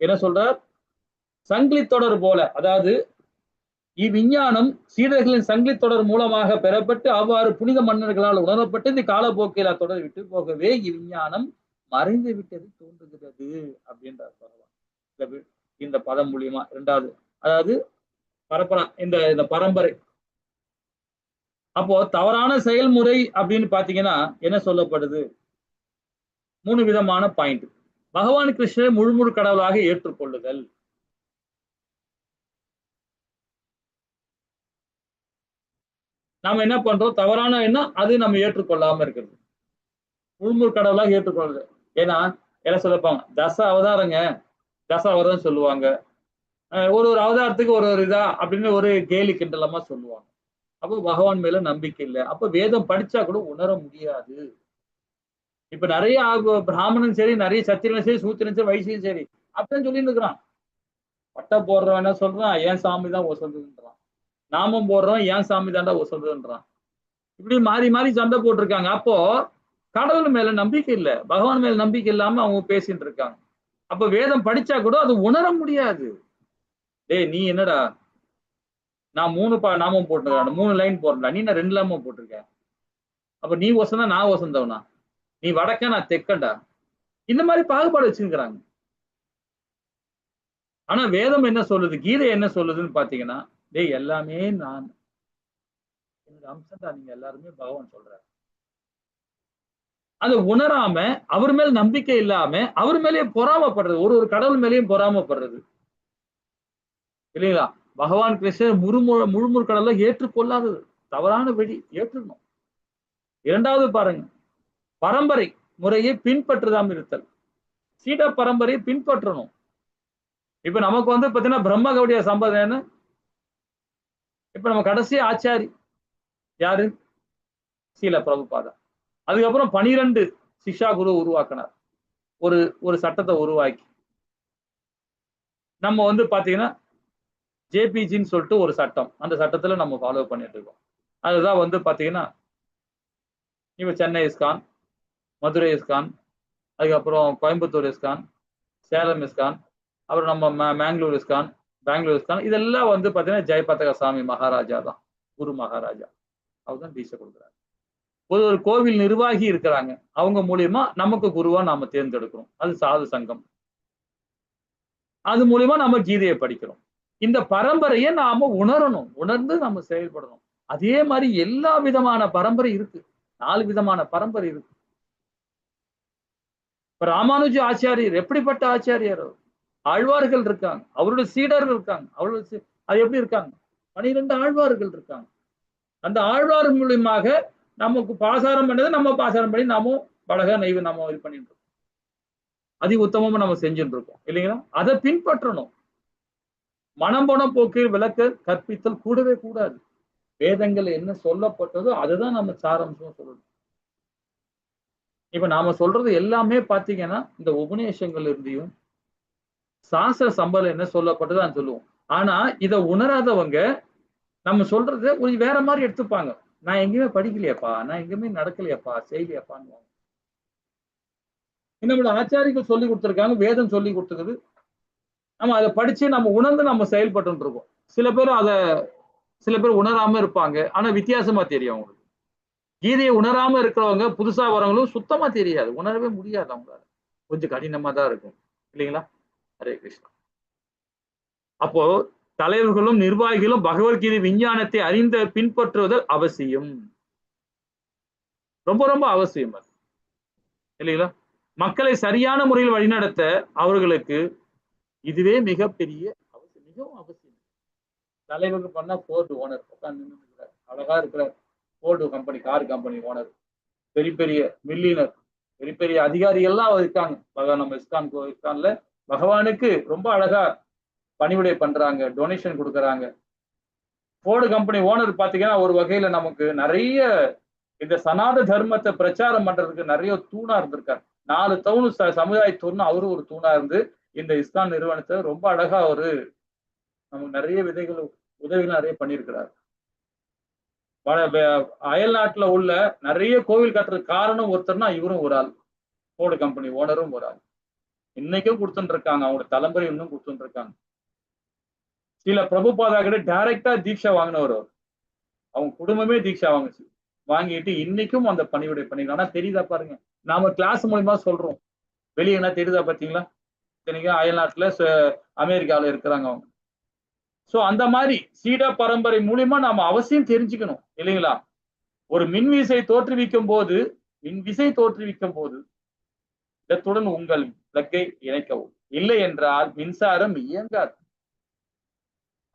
என்ன சொல்றார்? சங்கிலி தொடர் போல, அதாவது இவ்விஞ்ஞானம் சீடர்களின் சங்கிலி தொடர் மூலமாக பெறப்பட்டு அவ்வாறு புனித மன்னர்களால் உணரப்பட்டு இந்த காலப்போக்கில் தொடர் விட்டு போகவே இவ்விஞ்ஞானம் மறைந்து விட்டது தோன்றுகிறது அப்படின்றார் பகவான் இந்த பதம் மூலியமா. இரண்டாவது, அதாவது பரப்பரா இந்த பரம்பரை. அப்போ தவறான செயல்முறை அப்படின்னு பாத்தீங்கன்னா என்ன சொல்லப்படுது? 3 விதமான பாயிண்ட். பகவான் கிருஷ்ணரை முழு கடவுளாக ஏற்றுக்கொள்ளுதல், நாம என்ன பண்றோம்? தவறான எண்ணம் அது நம்ம ஏற்றுக்கொள்ளாம இருக்கிறது. முழு கடவுளாக ஏற்றுக்கொள்ளுது. ஏன்னா என்ன சொல்லப்பாங்க, தச அவதாரங்க, தச அவதாரம் சொல்லுவாங்க. ஒரு அவதாரத்துக்கு ஒரு இதா அப்படின்னு ஒரு கேலி கிண்டலமா சொல்லுவாங்க. அப்போ பகவான் மேல நம்பிக்கை இல்லை. அப்ப வேதம் படிச்சா கூட உணர முடியாது. இப்ப நிறைய பிராமணன் சரி, நிறைய சத்திரனும் சரி, சூத்திரன் சரி, வைசியும் சரி அப்படின்னு சொல்லிட்டு இருக்கிறான். பட்டை போடுறவன் என்ன சொல்றான்? ஏன் சாமி தான் ஒசந்ததுன்றான். நாமம் போடுறவன் ஏன் சாமி தாண்டா ஒசந்ததுன்றான். இப்படி மாறி மாறி சண்டை போட்டிருக்காங்க. அப்போ கடவுள் மேல நம்பிக்கை இல்லை, பகவான் மேல நம்பிக்கை இல்லாம அவங்க பேசிட்டு இருக்காங்க. அப்ப வேதம் படிச்சா கூட அது உணர முடியாது. டேய் நீ என்னடா, நான் 3 நாமம் போட்டிருக்கேன், 3 லைன் போடுறேன், நீ நான் 2 நாமம் போட்டிருக்கேன். அப்ப நீ வசந்தா நான் வசந்தவனா? நீ வடக்க நான் தெக்கண்டா? இந்த மாதிரி பாகுபாடு வச்சிருக்கிறாங்க. ஆனா வேதம் என்ன சொல்லுது, கீதை என்ன சொல்லுதுன்னு பாத்தீங்கன்னா, டேய் எல்லாமே நான், என்னோட அம்சம் தான் நீங்க எல்லாருமே பகவான் சொல்றாரு. அதை உணராம அவர் மேல் நம்பிக்கை இல்லாம அவர் மேலேயே பொறாமப்படுறது, ஒரு கடவுள் மேலேயும் பொறாமப்படுறது இல்லைங்களா? பகவான் கிருஷ்ணர் முழு கடவுளை ஏற்றுக்கொள்ளாதது தவறான வெடி. ஏற்றுக்கணும். இரண்டாவது பாருங்க, பரம்பரை முறையை பின்பற்றுதாம இருத்தல். சீட பரம்பரையை பின்பற்றணும். இப்ப நமக்கு பாத்தீங்கன்னா பிரம்ம கௌடிய சம்பிரதாயம். இப்ப நம்ம கடைசி ஆச்சாரி யாரு? சீல பிரபுபாதா. அதுக்கப்புறம் 12 சிஷ்யா குரு உருவாக்கினார். ஒரு சட்டத்தை உருவாக்கி நம்ம பாத்தீங்கன்னா ஜேபிஜின்னு சொல்லிட்டு ஒரு சட்டம், அந்த சட்டத்துல நம்ம ஃபாலோ பண்ணிட்டு இருக்கோம். அதுதான் பாத்தீங்கன்னா இப்ப சென்னை இஸ்கான், மதுரை இஸ்கான், அதுக்கப்புறம் கோயம்புத்தூர் இஸ்கான், சேலம் இஸ்கான், அப்புறம் நம்ம மேங்களூர் இஸ்கான், பெங்களூர் இஸ்கான், இதெல்லாம் பாத்தீங்கன்னா ஜெயபதக சாமி மகாராஜா தான், குரு மகாராஜா. அவர் தான் தீட்சை கொடுக்குறாரு. ஒரு கோவில் நிர்வாகி இருக்கிறாங்க, அவங்க மூலியமா நமக்கு குருவா நாம தேர்ந்தெடுக்கிறோம். அது சாது சங்கம். அது மூலியமா நம்ம கீதையை படிக்கிறோம். இந்த பரம்பரையை நாம உணரணும், உணர்ந்து நம்ம செயல்படணும். அதே மாதிரி எல்லா விதமான பரம்பரை இருக்கு. 4 விதமான பரம்பரை இருக்கு. இப்ப ராமானுஜ ஆச்சாரியர் எப்படிப்பட்ட ஆச்சாரியர்? ஆழ்வார்கள் இருக்காங்க, அவருடைய சீடர்கள் இருக்காங்க. அவருடைய அது எப்படி இருக்காங்க? 12 ஆழ்வார்கள் இருக்காங்க. அந்த ஆழ்வார் மூலியமாக நமக்கு பாசாரம் பண்ணது, நம்ம பாசாரம் பண்ணி நாம பழக நெய்வு நம்ம இது பண்ணிட்டு இருக்கோம். அதி உத்தமமா நம்ம செஞ்சுட்டு இருக்கோம் இல்லைங்களா? அதை பின்பற்றணும். மனம் போன போக்கில் விளக்க கற்பித்தல் கூடவே கூடாது. வேதங்கள் என்ன சொல்லப்பட்டதோ அதுதான் நம்ம சாரம்சம் சொல்லணும். இப்ப நாம சொல்றது எல்லாமே பாத்தீங்கன்னா இந்த உபநேசங்கள் இருந்தையும் சாஸ்திர சம்பளம் என்ன சொல்லப்பட்டதோ நான் சொல்லுவோம். ஆனா இதை உணராதவங்க நம்ம சொல்றது ஒரு வேற மாதிரி எடுத்துப்பாங்க. நான் எங்கேயுமே படிக்கலையாப்பா, நான் எங்கேயுமே நடக்கலையாப்பா, செய்யலையாப்பான்னு. நம்மளோட ஆச்சாரிகள் சொல்லி கொடுத்துருக்காங்க, வேதம் சொல்லி கொடுத்துருக்குது. நம்ம அதை படிச்சு நம்ம உணர்ந்து நம்ம செயல்பட்டு இருக்கோம். சில பேர் உணராம இருப்பாங்க, ஆனா வித்தியாசமா தெரியும் அவங்களுக்கு. கீதையை உணராம இருக்கிறவங்க புதுசா வரவங்களும் சுத்தமா தெரியாது, உணரவே முடியாது அவங்களால. கொஞ்சம் கடினமா தான் இருக்கும் இல்லைங்களா? ஹரே கிருஷ்ணா. அப்போ தலைவர்களும் நிர்வாகிகளும் பகவத்கீதை விஞ்ஞானத்தை அறிந்த பின்பற்றுவதல் அவசியம், ரொம்ப ரொம்ப அவசியம் அது இல்லைங்களா? மக்களை சரியான முறையில் வழிநடத்த அவர்களுக்கு இதுவே மிகப்பெரிய அவசியம், மிகவும் அவசியம். தலைவர்கள் பண்ணா போர்டு ஓனர் உட்கார்ந்து இருக்கிறார், அழகா இருக்கிறார். Board company, car company owner, பெரிய பெரிய மில்லியனர், பெரிய பெரிய அதிகாரிகள்லாம் இருக்காங்க. நம்ம இஸ்கான்ல பகவானுக்கு ரொம்ப அழகா பணிவிடை பண்றாங்க, டொனேஷன் கொடுக்கறாங்க. போர்டு கம்பெனி ஓனர் பாத்தீங்கன்னா ஒரு வகையில நமக்கு நிறைய இந்த சனாத தர்மத்தை பிரச்சாரம் பண்றதுக்கு நிறைய தூணா இருந்திருக்காரு. 4 தூணு சமுதாய தூண், அவரு ஒரு தூணா இருந்து இந்த இஸ்கான் நிறுவனத்தை ரொம்ப அழகா அவரு நமக்கு நிறைய உதவிகள் நிறைய பண்ணியிருக்கிறார். அயல் நாட்டுல உள்ள நிறைய கோவில் கட்டுறதுக்கு காரணம் ஒருத்தர்னா இவரும் ஒரு ஆள், போர்டு கம்பெனி ஓனரும் ஒரு ஆள். இன்னைக்கும் கொடுத்துட்டு இருக்காங்க, அவங்களோட தலைமுறை இன்னும் கொடுத்துட்டு இருக்காங்க. சில பிரபுபாதா கிட்ட டைரக்டா தீட்சா வாங்கினவர், அவங்க குடும்பமே தீட்சா வாங்கிட்டு இன்னைக்கும் அந்த பணிவிடை பண்ணிக்கலாம். ஆனா தெரியுதா பாருங்க, நாம கிளாஸ் மூலியமா சொல்றோம், வெளியே என்ன தெரியுதா பாத்தீங்களா? இத்தனைக்கும் அயல்நாட்டுல அமெரிக்காவில் இருக்கிறாங்க அவங்க. சோ அந்த மாதிரி சீட பரம்பரை மூலியமா நாம அவசியம் தெரிஞ்சுக்கணும் இல்லைங்களா? ஒரு மின்விசை தோற்றுவிக்கும் போது இடத்துடன் உங்கள் பிளக்கை இணைக்கவும். இல்லை என்றால் மின்சாரம் இயங்காது.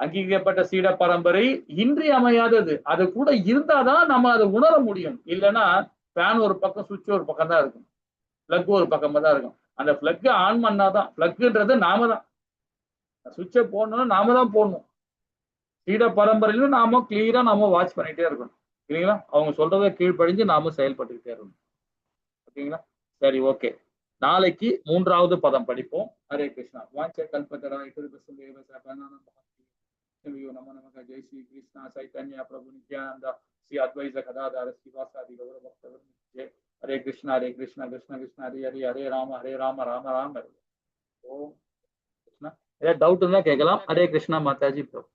அங்கீகரிக்கப்பட்ட சீட பரம்பரை இன்றியமையாதது. அது கூட இருந்தாதான் நம்ம அதை உணர முடியும். இல்லைன்னா ஃபேன் ஒரு பக்கம், சுவிட்ச் ஒரு பக்கம் தான் இருக்கும், பிளக் ஒரு பக்கமா தான் இருக்கும். அந்த பிளக் ஆன் பண்ணாதான், பிளக்ன்றது நாம தான், சுவிட்சை போடணும்னா நாம தான் போடணும். சீட பரம்பரையில நாம கிளியரா நாம வாட்ச் பண்ணிட்டே இருக்கணும் இல்லைங்களா? அவங்க சொல்றதை கீழ்ப்படிஞ்சு நாம செயல்பட்டுக்கிட்டே இருக்கணும். ஓகேங்களா? சரி, ஓகே. நாளைக்கு 3வது பதம் படிப்போம். ஹரே கிருஷ்ணா. வாஞ்ச கல்பதரா நம நமக. ஜெய் ஸ்ரீ கிருஷ்ணா சைத்தன்யா பிரபு நித்யானந்தா ஸ்ரீ அத்வைத கதாதார ஸ்ரீவாசாதி கௌரவ பக்தர். ஹரே கிருஷ்ணா ஹரே கிருஷ்ணா கிருஷ்ண கிருஷ்ண ஹரே ஹரே ஹரே ராம ராம ராம ஹரே. ஓம் கிருஷ்ணா. ஏதாவது டவுட் இருந்தா கேட்கலாம். ஹரே கிருஷ்ணா மாதாஜி பிரபு.